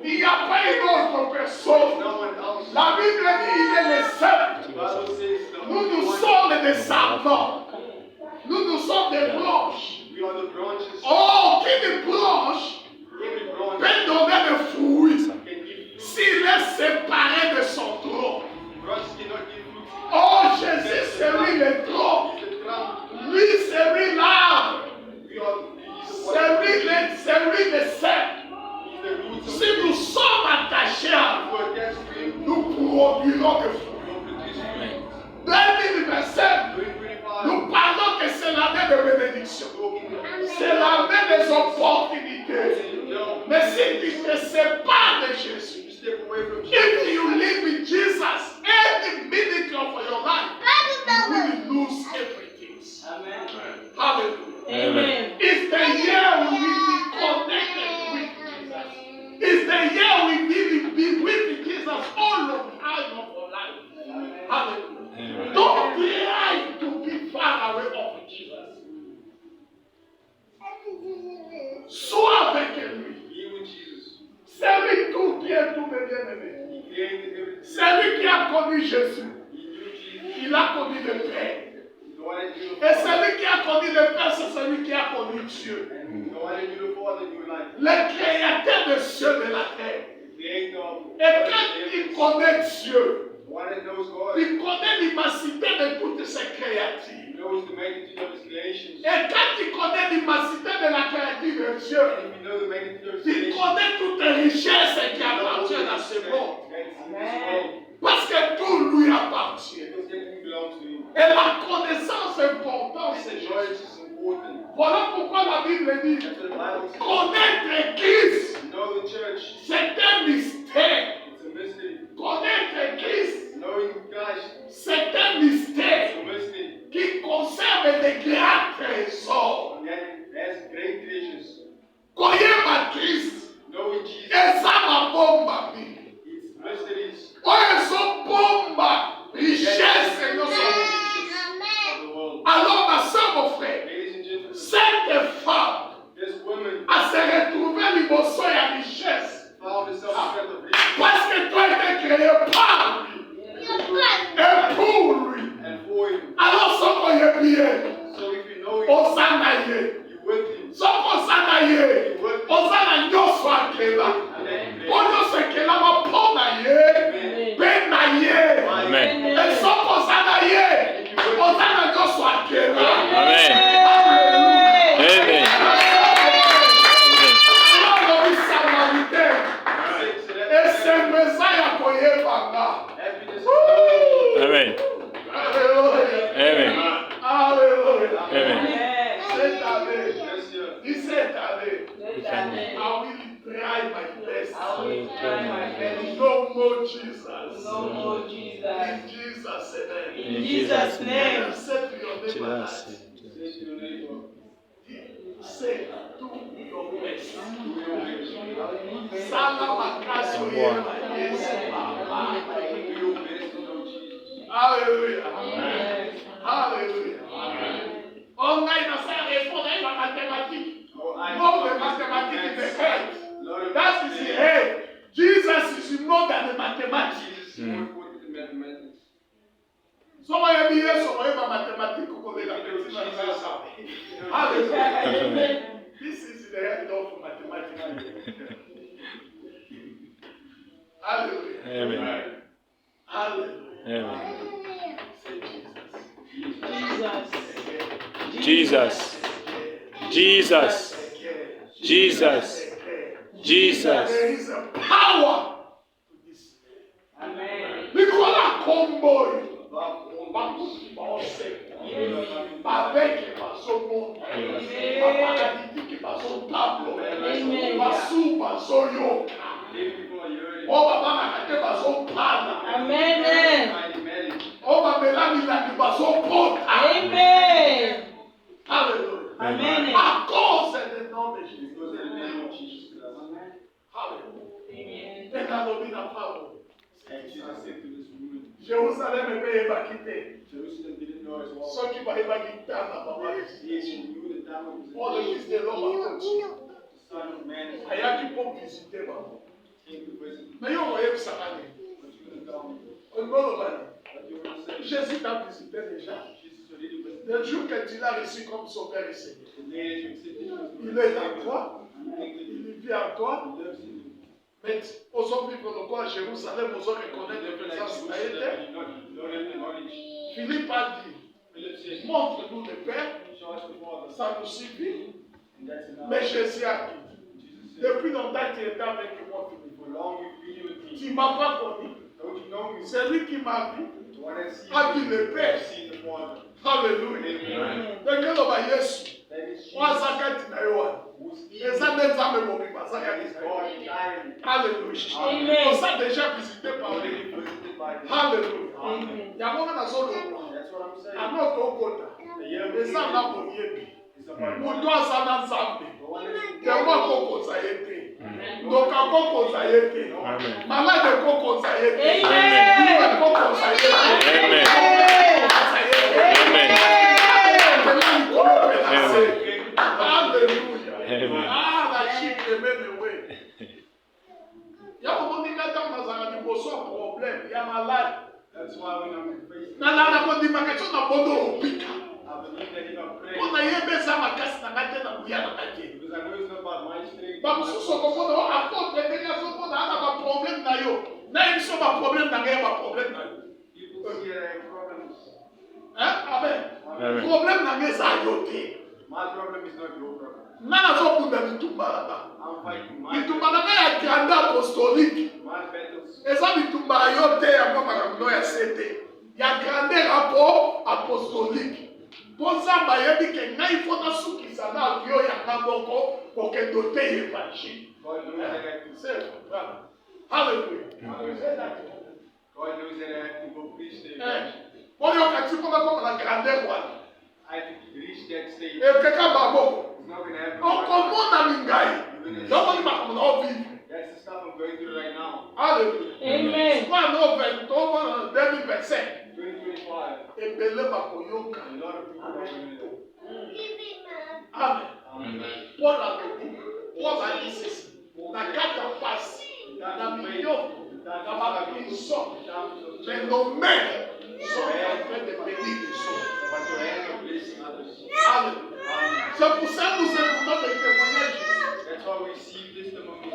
il n'y a pas une autre personne. La Bible dit qu'il est le seul. Nous sommes des serpents. Nous sommes des branches. Oh, qu'une branche peut donner le fruit s'il est séparé de son tronc. Oh, Jésus, c'est lui le tronc. Lui, c'est lui l'arbre. C'est lui le cercle. Si nous sommes attachés à lui, nous produirons des fruits. 2027, nous parlons que c'est l'année de bénédiction. C'est l'année des opportunités. Mais si tu te sépares de Jésus, if you live with Jesus any minute of your life, you will lose everything. Hallelujah. Amen. It's the year we will be connected with Jesus. It's the year we will be with Jesus all the time of our life. Hallelujah. Amen. Don't try to be far away from Jesus. Sois avec lui. C'est Celui qui a connu Jésus, il a connu le Père. Et celui qui a connu le Père, c'est celui qui a connu Dieu. Le créateur des cieux de la terre. Et quand il connaît Dieu, il connaît l'immensité de toutes ses créatures. Et quand il connaît l'immensité de la créature de Dieu, il connaît toutes les richesses qui appartiennent à ce monde. Parce que tout lui appartient. Et la connaissance importante, c'est Jésus. Voilà pourquoi la Bible dit connaître Christ, c'est un mystère. Connaître Christ, c'est un mystère qui conserve des grands trésors. Koyeba Christ, eza mabomba bi. Oyo so bomba richesse nyonso. Alors ma soeur, mon frère, cette femme a se retrouvé liboso ya richesse. Parce que toi était créé par lui et pour lui. Alors ce qu'on y est bien, on s'en aille. Ce qu'on s'en aille, on s'en aille nyonso akela. Oyo se kela ma pona ye, ben aye. Et ce qu'on s'en aille, on s'en aille nyonso akela. Amen. Amen. Et c'est Messiah pour y banga. Amen. Alléluia. Amen. Alléluia. Amen. Cette année, cette année, I will try my best. No more Jesus. No more Jesus. In Jesus' name. In Jesus' name. Say to your neighbor, say do your best. Sala makasi oyeba Yesu Baba. Hallelujah. Hallelujah. On a une réponse à la mathématique. Non, les mathématiques is the head. That is the head. Jesus is not than the mathematics. So I am here, so I am a mathematical colleague. Hallelujah. This is the head of mathematics. Hallelujah. Amen. Hallelujah. Amen. Say Jesus. Jesus. Jesus. Jesus. There is a power to this. Amen. Nicolas Comboy. Avec son monde, paralytique son tableau, son yoka, son pana, son porte. Amen. Alléluia. Amen. À cause du nom de Jésus. Alléluia. Et dans le la parole. Jérusalem est payé par quitter. Ceux qui vont y quitter dans la parole. Oh, le Fils de l'homme a continué. Il y a qui peut visiter maman. Mais il y a un moyen de s'arrêter. Jésus t'a visité déjà. Le jour que tu l'as reçu comme son Père et Seigneur. Il est en toi. Il vit en toi. Mais aujourd'hui, pour le quoi à Jérusalem, nous allons reconnaître les présences de Philippe a dit, montre-nous le Père, ça nous suffit. Mais Jésus a dit, depuis longtemps tu étais avec moi, Philippe. Tu ne m'as pas connu. C'est lui qui m'a vu, a vu le Père. Alléluia. Donc, nous avons Jésus. Wazakati na yoa. Eza nzambe mobimba za ya Alléluia. On s'est déjà visité par lui. Alléluia. Yango na zolo. Anoko okota. Eza na moyebi. Mutu aza na nzambe. Yango akokoza yete. Donc akokoza yete. Malade akokoza yete. Amen. Akokoza yete. Amen. Amen. Hallelujah. Amen. Ah, la chic de même way. Ya ko moninga tamba za na boso reçoit problème, il y a malade. That's why when I'm facing, Na la kondimaka na bondo opika. I believe that if I pray, Pona yebeza makasi na ngate na buya na kate. because I know it's not about my strength. Ba mususu komona apôtre ndenge azomona ana ba problème na yo. Na yebiso ba problème na ngai ba problème na yo. People see that I have problems. Hein? Amen. Amen. Problème na ngai za yo te. My problem is not your problem. Nga nazokunda bitumba na ba. I'm fighting my Bitumba na ngai ya grande apostolique. battles. Eza bitumba ya yo te ya makambo ya sete. Ya grandeur apostolique. Mpo nzambe ayebi ke ngai fo nasukisa na avio yanga moko kokende te évangile. God knows that I have to C'est vrai. Alléluia. God knows that I have to go preach the evangelist. Oyo kati mpona koma na grandeur wana. I have to reach that stage. Ekeka baboko. It's not going to happen. Okomona mingai. Yomoni makambo na ovive. That's the stuff I'm going through right now. Alléluia. Amen. Kwa no 2025. 2025. Ebele bakoyoka. A lot of people are going to Amen. Amen. Paul alobi. Paul alisisi. Na kati ya pasi. Na milio. Na baprison. Mais nos mains sont en train de bénir les autres. But your hands are blessing others. Alléluia. Amen. C'est pour ça que nous écoutons des témoignages ici. That's why we see testimonies.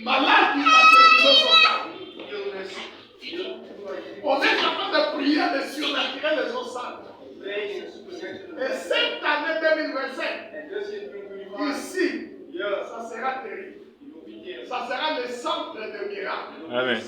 Malades matériels sont là. Illness. On est en train de prier les surnaturels, les eaux saintes. Praying in supernatural. Et cette année 2025, And this year 2025. ici, Yeah. ça sera terrible. You will be there. Ça sera le centre de miracles. Amen.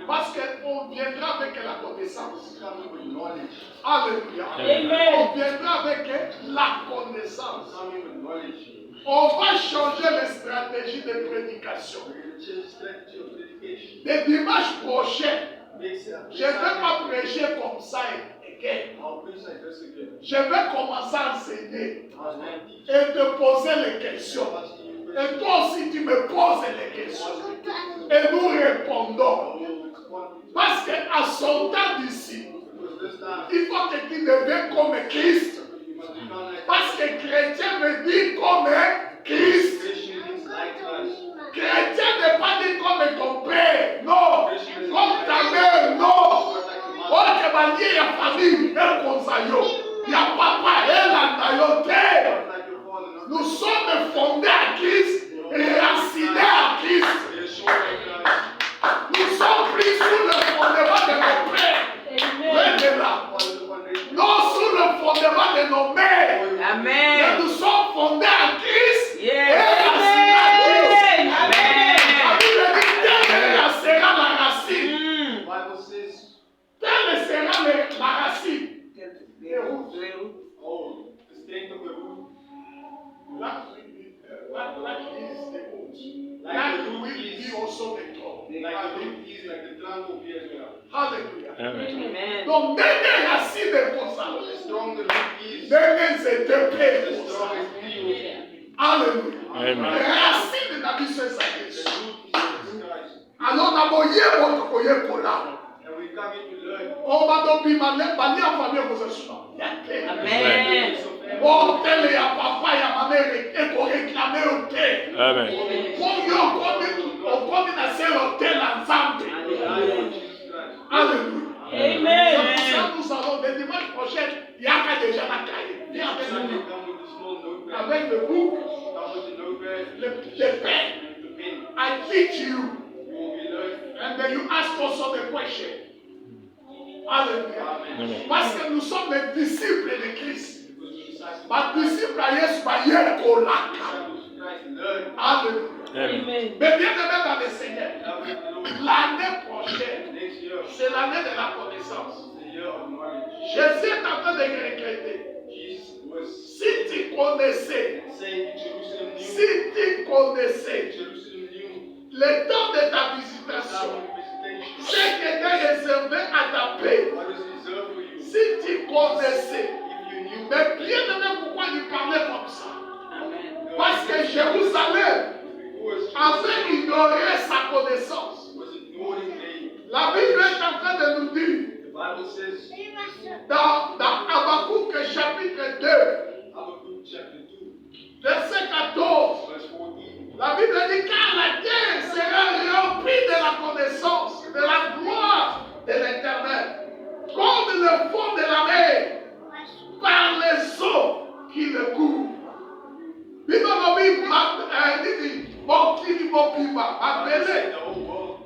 Parce qu'on viendra avec la connaissance. Coming with knowledge. Alléluia. Amen. On viendra avec la connaissance. Coming with knowledge. On va changer les stratégies de prédication. We're going to change strategy of dedication. Le dimanche prochain, Next year. je ne vais pas prêcher comme ça again. I'll preach like this again. Je vais commencer à enseigner I was going to teach. et te poser les questions. Asking you Et questions. toi aussi, tu me poses les questions. Et nous répondons. I will respond to you. Parce qu'à son temps d'ici, Because this time, il faut que tu deviennes comme Christ. you must become like Parce que chrétien veut dire comme Christ. Christian means like us. Chrétien n'est pas dit comme ton père. Non. Comme ta mère. Non. Oh, que ma vie, il y a famille. Elle comme yo. Il y a papa. Elle a yo. Like your father, not Nous sommes fondés à Christ. Racinés à Christ. you're sure like us. Nous sommes pris sous le fondement de nos pères. Amen. Regarde. Follow the foundation. Non sous le fondement de nos mères. Mais Amen. nous sommes fondés en Christ. Yes. Et racinés à Christ. Amen. La Bible dit telle sera la racine. Mm. Bible says, Telle sera la racine. oh, the strength of the root. Like is the root. Like Like the root will is- be also the top. Like the root is, like the trunk will be as well. Hallelujah. Amen. Amen. Donc, ndenge racine est comme ça. The stronger the root is, Ndenge c'est de paix the comme ça. strongest tree will be. Alléluia. Amen. Racine na biso eza The Yesu. root is Jesus Christ. Alors na boyebo tokoyekola. And we come here to learn. On va tobima balia famille kozosuna. Amen. Oh, tele ya papa ya mamere ekoreklame yo te. Amen. Oyo okomi na se hotel na Nzambe. Jesus Christ. Alléluia. Amen. C'est pour ça que nous allons le dimanche prochain, il y a déjà la cahier. Viens avec Sunday, nous. come with the small notepad. Avec le book, Come with the notepad. le pen. And the pen. I teach you. You will be learning. And then you ask also the question. Alléluia. Amen. Parce que nous sommes les disciples de Christ. Because we disciples Ma disciple à Yesu ba yekolaka. of Christ learn. Alléluia. Amen. Amen. Mais bien aimé dans le Seigneur, Love with the Lord. l'année prochaine, Next year, c'est l'année de la connaissance. the year of knowledge. Jésus est en train de regretter. Jesus was Si tu connaissais, saying Jerusalem si knew. tu connaissais Jerusalem knew. le temps de ta Time visitation, of visitation. ce qui était réservé à ta paix, What is reserved for you? si tu connaissais, If you knew. mais bien aimé, pourquoi il parlait comme ça? Amen. Parce que Jérusalem Was avait ignoré sa connaissance. ignoring me. La Bible est en train de nous dire, The Bible says, dans Habakkuk chapitre 2, Habakkuk chapter 2, verset 14, verse 14. la Bible dit car la terre sera remplie de la connaissance in the whole world.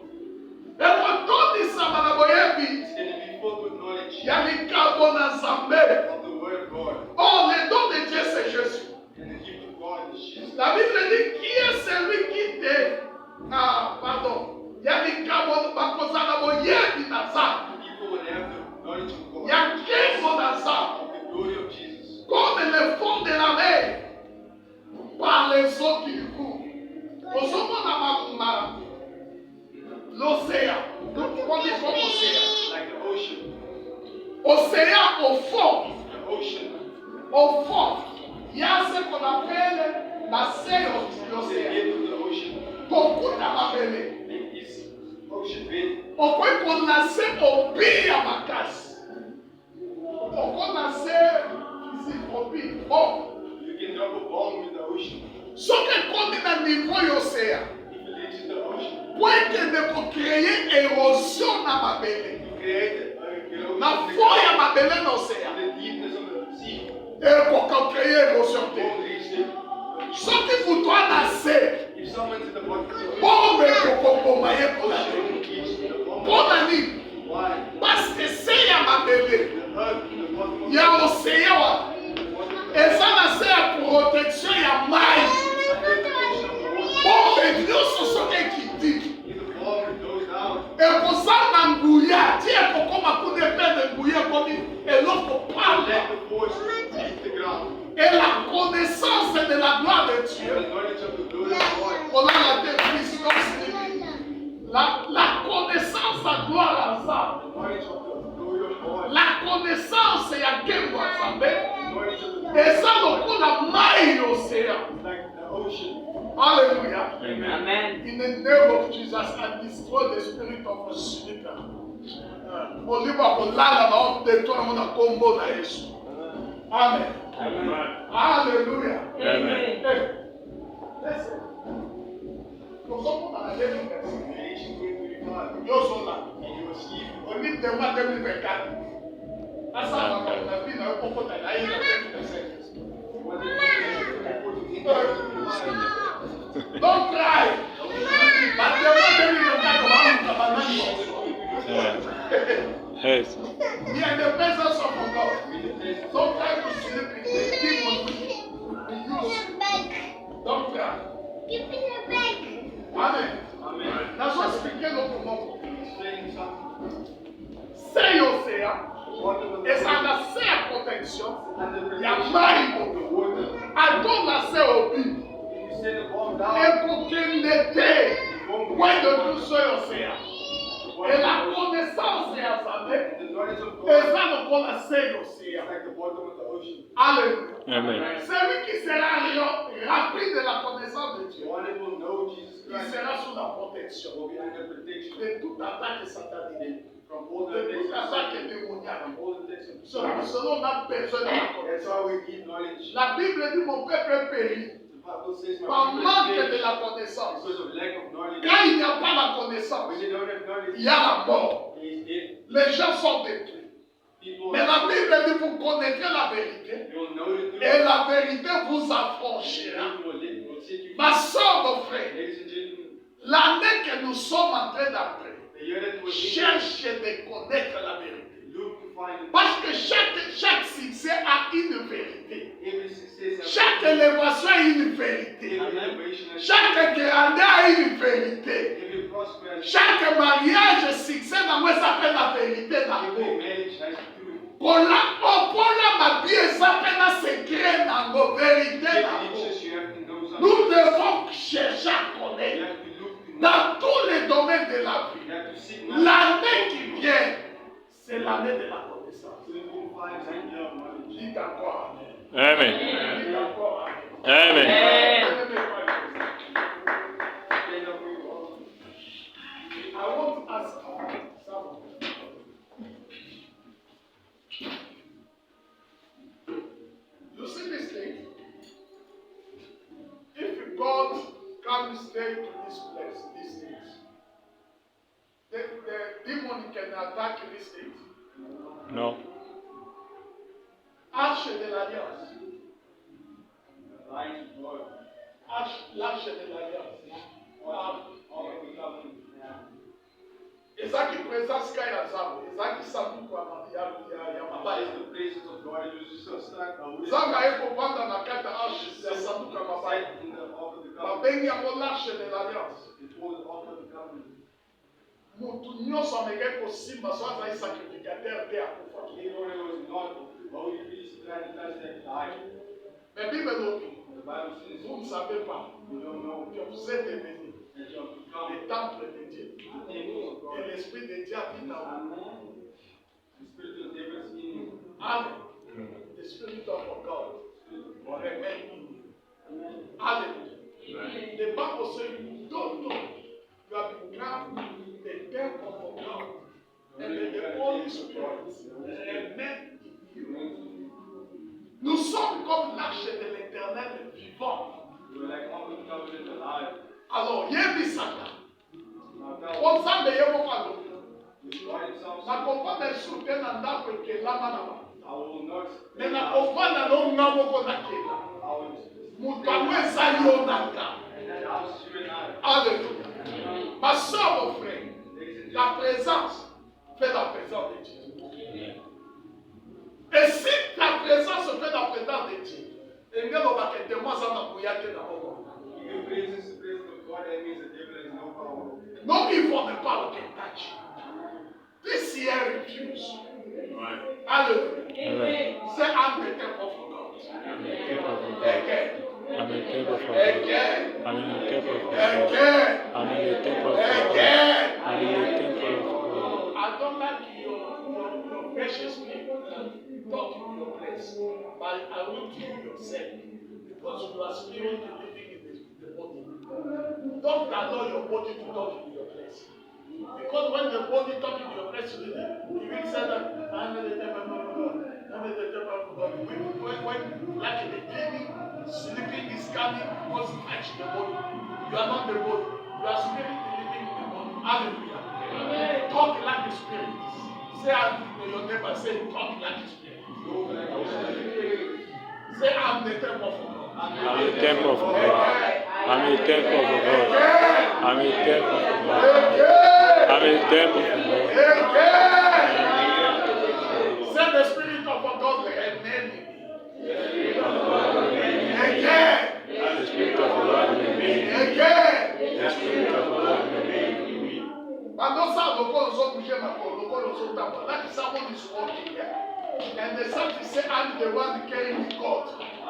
ekotondisa bana boyebi And to be filled with knowledge ya likambo na nzambe. of the word of God. Or le don de Dieu c'est Jésus. And the gift of God is Jesus. La Bible dit qui est celui qui te ya likambo bakozala boyebi na nzambe. People will have the knowledge of God. Ya nkembo na nzambe. Of the glory of Jesus. Comme le fond de la mer par les eaux qui courent. L'océan. On dit comme océan. Like the ocean. Océan au fond. The ocean. Au fond. Il y a ce qu'on appelle la scène de The l'océan. end of the ocean. Beaucoup d'amabele. It is ocean bed. On peut qu'on laisse au pire à ma casse. On peut laisser ici au pire. Bon. You can drop a bomb in the ocean. Ce que qu'on est dans le niveau de l'océan. If it reaches the ocean. Point que ne peut créer érosion dans ma belle. You create a Na foi ya ma belle dans l'océan. the deepness of the sea. Et pour créer érosion. Won't reach it. Ce qui vous doit nascer. If someone's in the bottom of the ocean, Bon, mais pour mailler pour la they terre. won't reach the bottom. Pour la nuit. Why? Parce que c'est ya ma belle. The earth in the bottom of Il y a l'océan. the Et ça nasce à protection ya maille. Bon, mais Dieu c'est ce qui dit. If the bomb goes down, Et pour ça, Nanguya, Dieu pour comme un coup d'épée de Nguya comme et l'autre parle. let the force hit the ground. Et la connaissance de la gloire de The Dieu. knowledge of the glory of God. On a la définition, la connaissance de la gloire ensemble. The knowledge of the glory of God. La connaissance il y a quelque ensemble. The knowledge of the Et ça, donc, on a maille l'océan. It's like the ocean. Alléluia. Amen. In the name of Jesus, I destroy the spirit of sleep. Oliva kulala na omdetona muna kombo na Yesu. Amen. Hallelujah. Amen. Hey, listen. Nous na la levée In Revelation 20:25, Yo sola. and you will see Oni tema 2024. Asa na vie na poko na la ina 2025. what the people to think of 2025. Don't cry. But the one 2024 ba nani. Yes. We are in the presence of God. Don't try to sleep in the demon we use. Don't cry. Amen. Amen. That's what speaking of God. Saying something. Say océan. Water Et ça a sa protection. and the Il y a protection maille. of the water. A don la se obi. If you send a bomb down, Et pour qu'il n'était. Ouais de tout ce océan. Et la connaissance est ensemble. the knowledge of Et God ça nous connaît is l'océan. like the bottom of the ocean. Alléluia. Amen. Celui qui sera rempli de la connaissance de The Dieu, one who will know Jesus il Christ sera sous la protection will be under protection de toute attaque satanique, from all de the toute attaque attacks, démoniaque. from all the attacks of Selon on a besoin de la That's connaissance. why we need knowledge. La Bible dit mon peuple périt The Bible says par my manque people de is la connaissance. because of lack of knowledge. Quand il n'y a pas la connaissance, When they don't have knowledge, il y a la mort. he is dead. Les gens sont détruits. People Mais la Bible dit vous connaîtrez la vérité you will know the truth. et la vérité vous affranchira. The truth will set you Ma free. soeur, mon frère, Ladies and gentlemen, l'année que nous sommes en train d'apprendre, the year that we're in, cherche de connaître la vérité. look to find Parce que chaque succès a une vérité. every success has Chaque élévation a une vérité. every innovation has Chaque grandeur a une vérité. every prosperity, Chaque mariage succès dans moi s'appelle la vérité dans every nous. marriage has truth. Pour la ma vie s'appelle la secret dans nos vérités dans Every nous. riches you have to know something. Nous devons chercher à You connaître have to look to know. dans tous les domaines de la vie. You have to seek knowledge. L'année qui vient, c'est l'année de la connaissance. So you will find that year of knowledge. Dites encore Amen. Amen. Dites encore Amen. Amen. Stand up where you are. I want to ask someone. You see this thing? If God can stay to this place, these things, the demon can attack this thing. No. Arche de l'Alliance. Light of God. L'arche de l'Alliance. All of the covenant. Sasika ya Zabo, Zaki Sabu kwa ya That is the places of God. You just start away. Zanga eko panda na kata ashe ya Sabuka Mabaya. In the altar of the Mabengi covenant. ya molashe de l'alliance. It was the altar of the covenant. Mutu nyonso ameke kosimba so azali sacrificateur te akufa. Anyone who was not holy priest trying to touch that died. Mais Bible lobi, The Bible says, vous ne savez pas you don't know que vous êtes bénis. that you have become Le temple de Dieu. the temple of God. Et l'Esprit de Dieu habite en vous. The Spirit of David is in you. Amen. The Spirit of God will remain in you. Hallelujah. The Bible says you don't know you have become the temple of God. And then the Holy Spirit remain in you. Nous sommes comme l'arche de l'Éternel vivant. You were like one with the covenant alive. Alors, Yébisaka, Now God Ozambe Yébokalo, destroyed himself. na comprendre soutenir na ndako ekelama na ba. I will not. Mais na comprendre no nga moko na kela. I will. Moto yango ezali yo na nga. And that house is you and I. Alléluia. Ma soeur, mon frère, la présence fait la présence de Dieu. Et si ta présence fait la présence de Dieu, et bien on va que témoin ça m'a bouillé na moko. If you praise the presence of God, that means the devil has no power. No evil the power can touch you. This year refuse. Hallelujah. Say I'm the temple of God. Again. I'm in the temple of God. Again. I'm in the temple of God. Again. I'm in the temple of God. Again. I'm in the temple of God. I don't like your precious people talk in your place, but I want you yourself because you are spirit living in the body. Don't allow your body to talk in your place. Because when the body talk in your place, you will say that I'm the temple of God. I'm the temple of God. When like the baby sleeping is coming because it touch the body. You are not the body. You are spirit living in the body. Hallelujah. Amen. Talk like the spirit. Say your neighbor, say talk like the spirit. Say I'm the temple of God. I'm the temple of God. I'm the temple of God. I'm the temple of God. I'm the temple of God. Say the spirit of God remain in me. Again. The spirit of God remain in me. Again. The spirit of God remain in me. Pendant ça, le corps nous bouger ma corps, le corps nous tape. Là, someone is walking here. And the psalmist say, I'm the one carrying the God.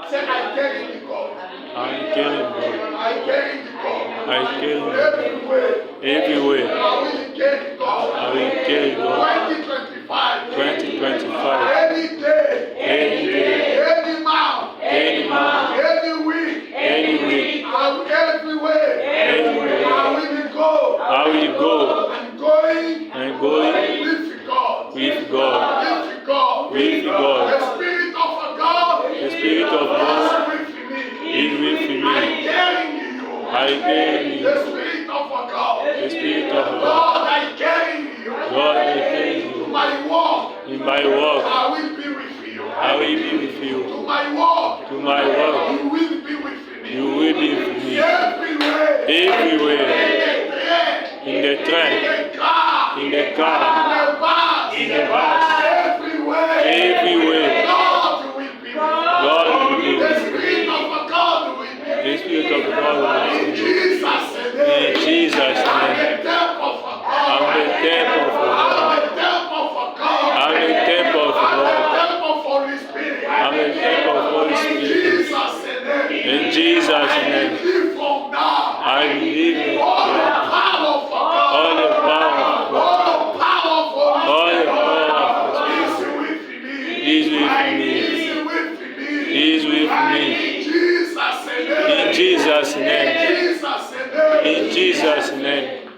Say, I carry the God. I'm carrying God. I carry the God. I carry God. Everywhere. Everywhere. I will carry God. I will carry God. 2025. 2025. Any day. Any day. Any month. Any month. Any week. Any week. I'm everywhere. Everywhere. I will go. I will go. I'm going. And going With God. with God. With God. With God. The Spirit of God. The Spirit of God is with me. is with me. I carry you. I carry The you. Spirit of God. The Spirit of God. God, I carry you. God, I carry To you. my walk, In my work, I will be with you. I will be with To you. my walk, To my work, you will be with me. you will be with me. Everywhere. Everywhere. In the train. In the train, In the car. in the car, In the bus. in the bus, Everywhere. everywhere. God will be with me. God will be The with me. Spirit of God will be with The me. Spirit of God will In be with me. Jesus' name. In Jesus' I'm name. the temple of God. I'm the temple of God. I'm the temple of God. I'm the temple of I'm the God. temple of Holy Spirit. I'm the temple of Holy In Spirit. Jesus' name. In Jesus' I name, live from now. I believe in All the God. power of God. All the power of God. All the power of All Holy the power of Spirit God is with me. is with me. Is with me. Is with me. In Jesus' name. In Jesus' name. Jesus' name. In Jesus' name.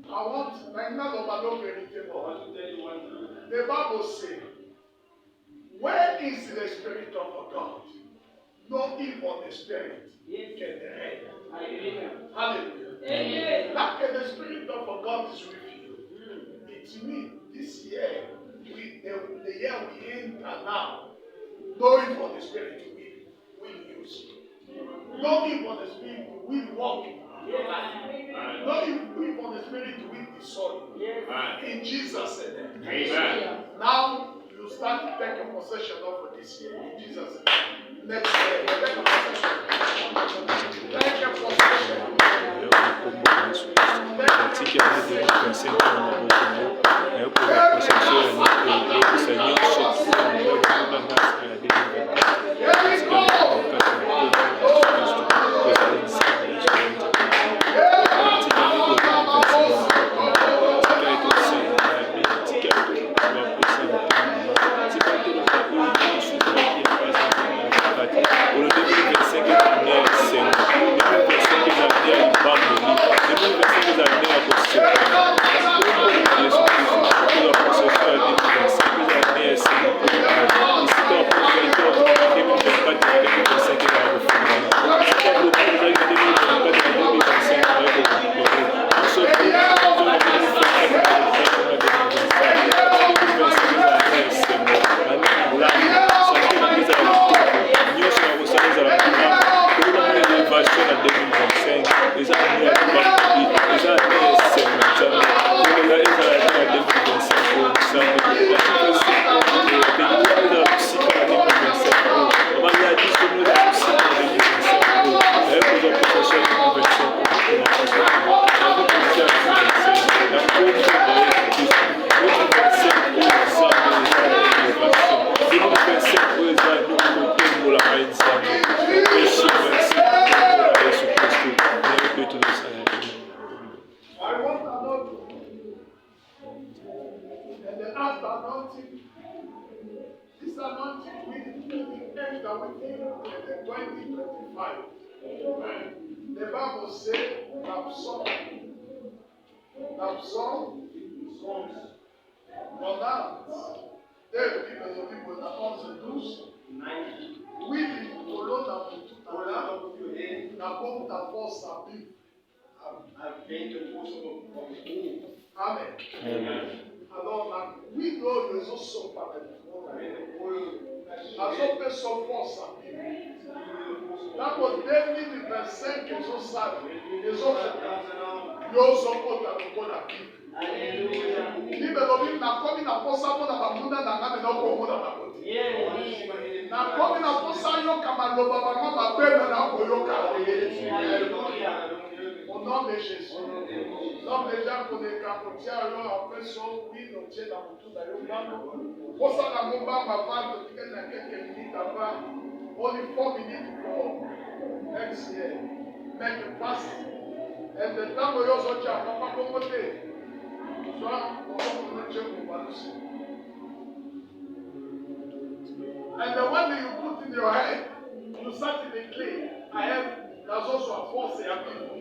I want now to verité. I want to tell you one truth. The Bible says, where is the Spirit of God? No evil spirit can reign. Hallelujah. Like the Spirit of God is with you. It means this year, the year we enter now, no evil spirit will use you. No evil spirit will walk in your life. No evil spirit will destroy you. In Jesus' name. Amen. Now you start to take a possession of this year. In Jesus' name. Next year, take a possession. Take a possession. Amen. Alors, oui, nous ne sommes pas só força. Dans le 2025, ils ont ça. Ils ont kota lokola Bible nakomi na posa mona bamunda na ngame na komona bakoti. Nakomi na posa yoka maloba bango babebe na koyoka. Au nom de Jésus. Nous déjà koneka kotia yo après so oui no tient dans tout d'ailleurs. Posa na momba mavando tikena quelques minutes avant. Only 4 minutes for next year. Make it fast. And the time we also check, Papa Komote. So, and the one that you put in your head, you start to declare, I have, there's also a force in people.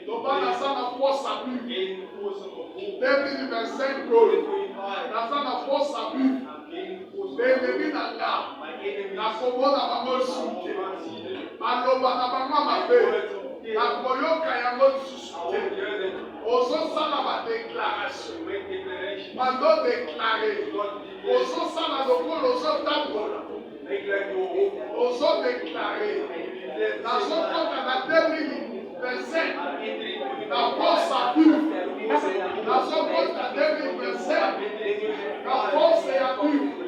Nobody has a force of you. David verse 10 goes. There's a force of you. David and God. Na komoda bamosu. Aloba na bangama be. Na koyoka ya mosu. Ozo sala ba déclaration. Mando déclarer. Ozo sala lokolo ozo tambola. Ozo déclarer. Na soko na 2027. Na force à vivre. Na soko na 2027. Na force à vivre.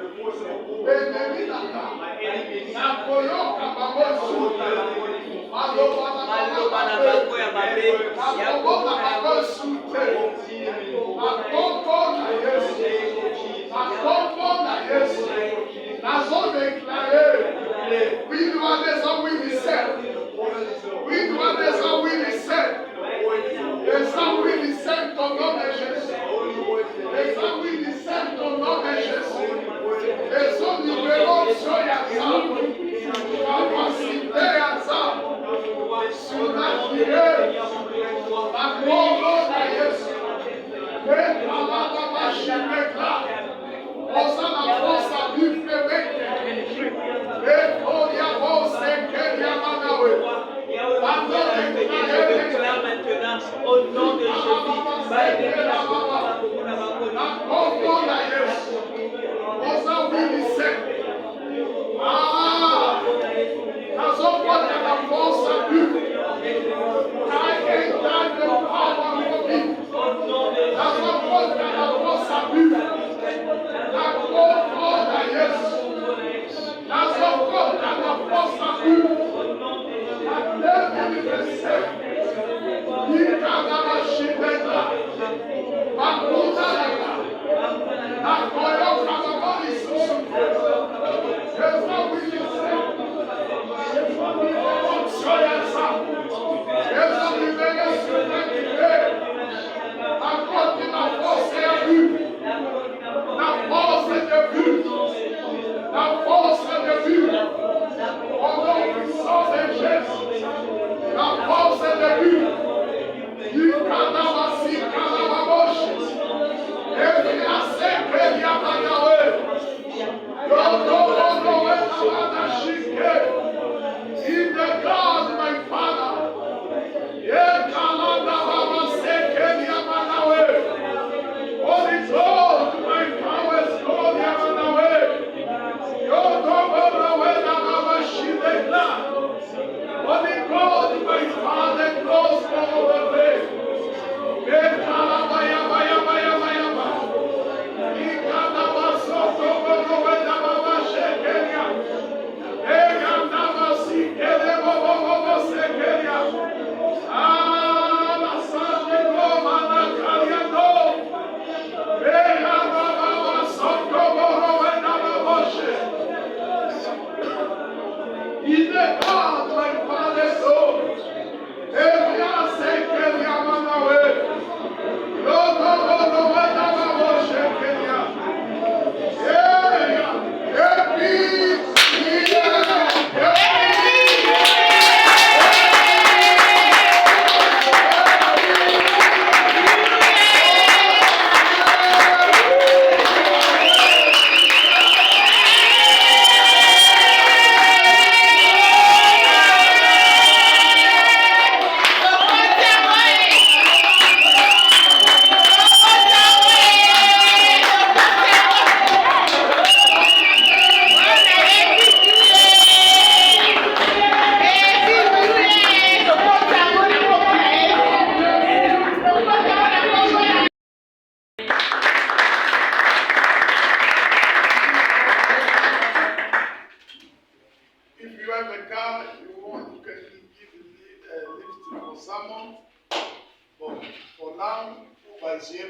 programme pour baser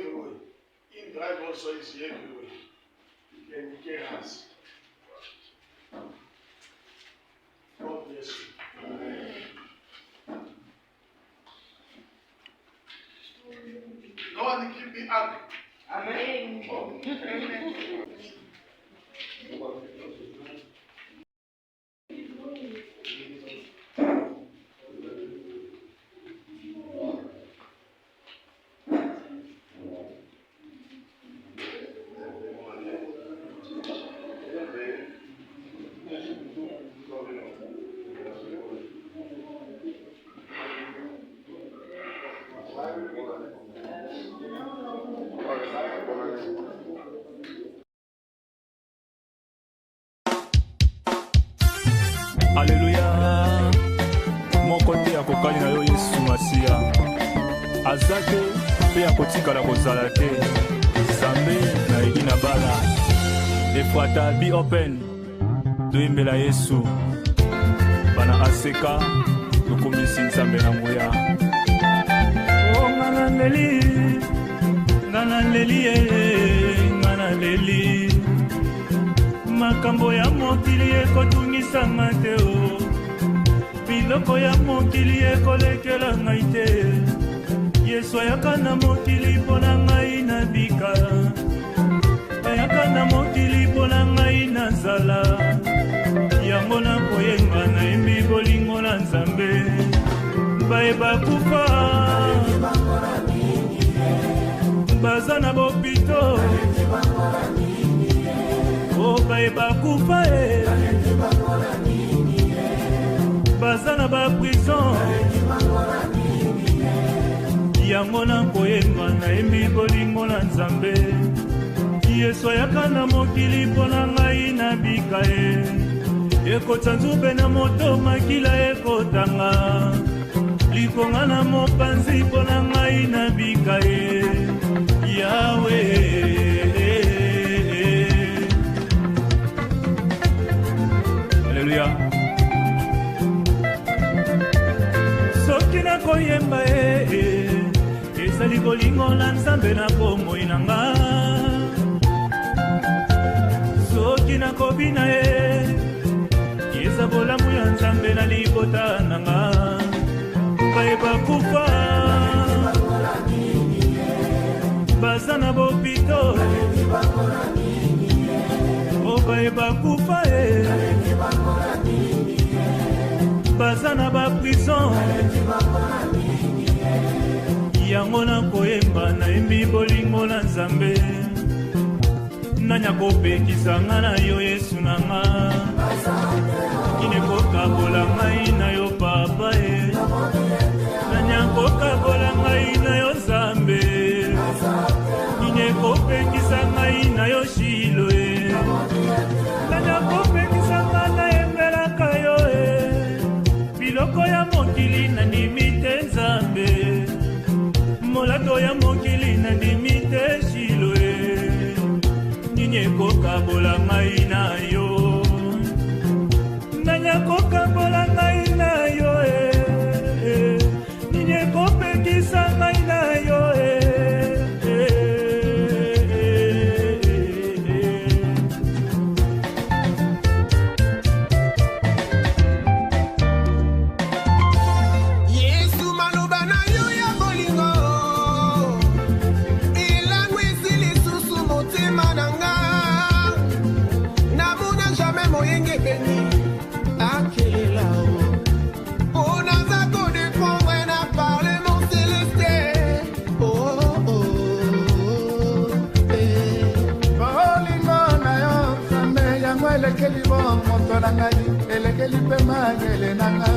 une drive also is everywhere. And you can ask. God bless you. No one keep me happy. Amen. Alléluia. Mon côté à kokani na yo Yesu Masia. Azate pe ya kotikala kozala te. Zambe na elina bala. Efwata be open. Doimbela Yesu. Bana aseka tokomisi Nzambe na nguya. Oh ngana leli. Ngana leli. Makambo ya mokili ekotungisa ngate o. Biloko ya mokili ekolekela ngai te. Yesu ayaka na mokili mpona ngai na bika. Ayaka na mokili mpona ngai na zala. Yango na koyenga na yembi bolingo na Nzambe. Bayeba kufa baza na bopito. Oh bayeba kufa baza na ba prison. Yango na koyenga na yembi bolingo na Nzambe. Yesu ayaka na mokili mpona ngai na bika ekota nzube na moto makila ekotanga. Likonga na mopanzi mpona ngai na bika Yahweh. Alléluia. Soki na koyemba ezali bolingo na Nzambe na bomoi na nga. Soki na kobina eza bolamu ya Nzambe na libota na nga. Bayeba kufa baza na bopito. O bayeba kufa baza na ba prison. Yango na koyemba na yembi bolingo na Nzambe. Nanya kopekisa nga na yo Yesu na nga. Kine kokabola ngai na yo papa Nanya kokabola ngai na yo Nzambe. Kine kopekisa ngai na yo Shilo Nanya kopekisa nga na yembelaka yo Biloko ya mokili na ndimite Nzambe. Molato ya mokili na ndimite Shilo Ninye kokabola ngai na yo. Nanya kokabola ngai na yo Ninye kopekisa ngai na yo elekeli pe mayele nanga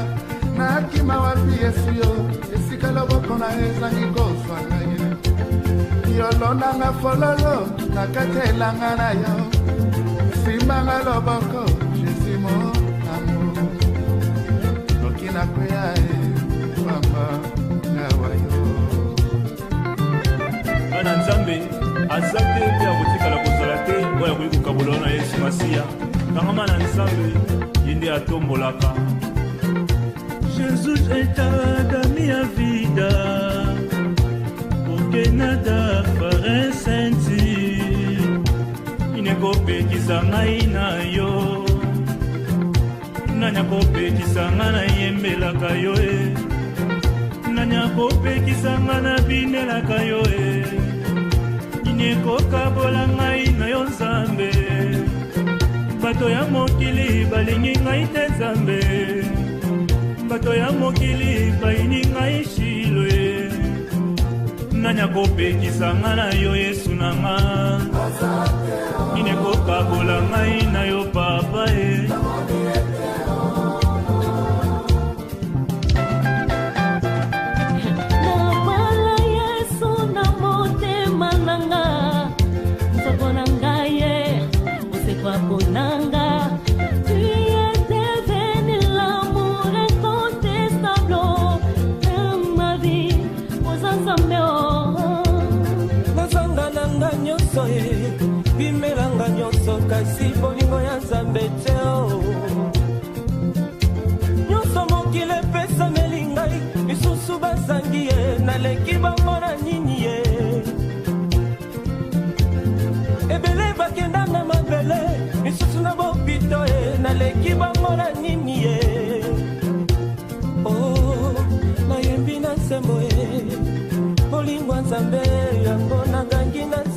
nakima wapi Yesu yo esika loboko na ezangi kozwanga ye yolonanga fololo nakatelanga na yo simbanga loboko Jésus mon amour noki nakweya mama ngawa yo. Bana Nzambe azate pe akotikala kozala te oya koyi kokabola na Yesu Masia. Kangama na Nzambe yende atombolaka. Jesus est ta mi a vida. kenada fare senti inekopekisa ngai na yo nani akopekisa nga na yembelaka yo nani akopekisa nga na binelaka yo inekokabola ngai na yo nzambe bato ya mokili balingi ngai te nzambe bato ya mokili bayini ngai shilo nani akopekisa nga na yo yesu na nga inekokabola ngai na yo papa Tu es devenu l'amour incontestable de ma vie. Aux ensemble, nazanga nanga nyonso bimelanga nyonso kasi bolingo ya nzambe te nyonso mokili epesameli ngai misusu bazangi ye naleki bango na nini ye ebele bakenda na mabele misusu na bopito ye naleki bango na nini ye nayembi na nsembo ye bolingo nzambe yango nakangi na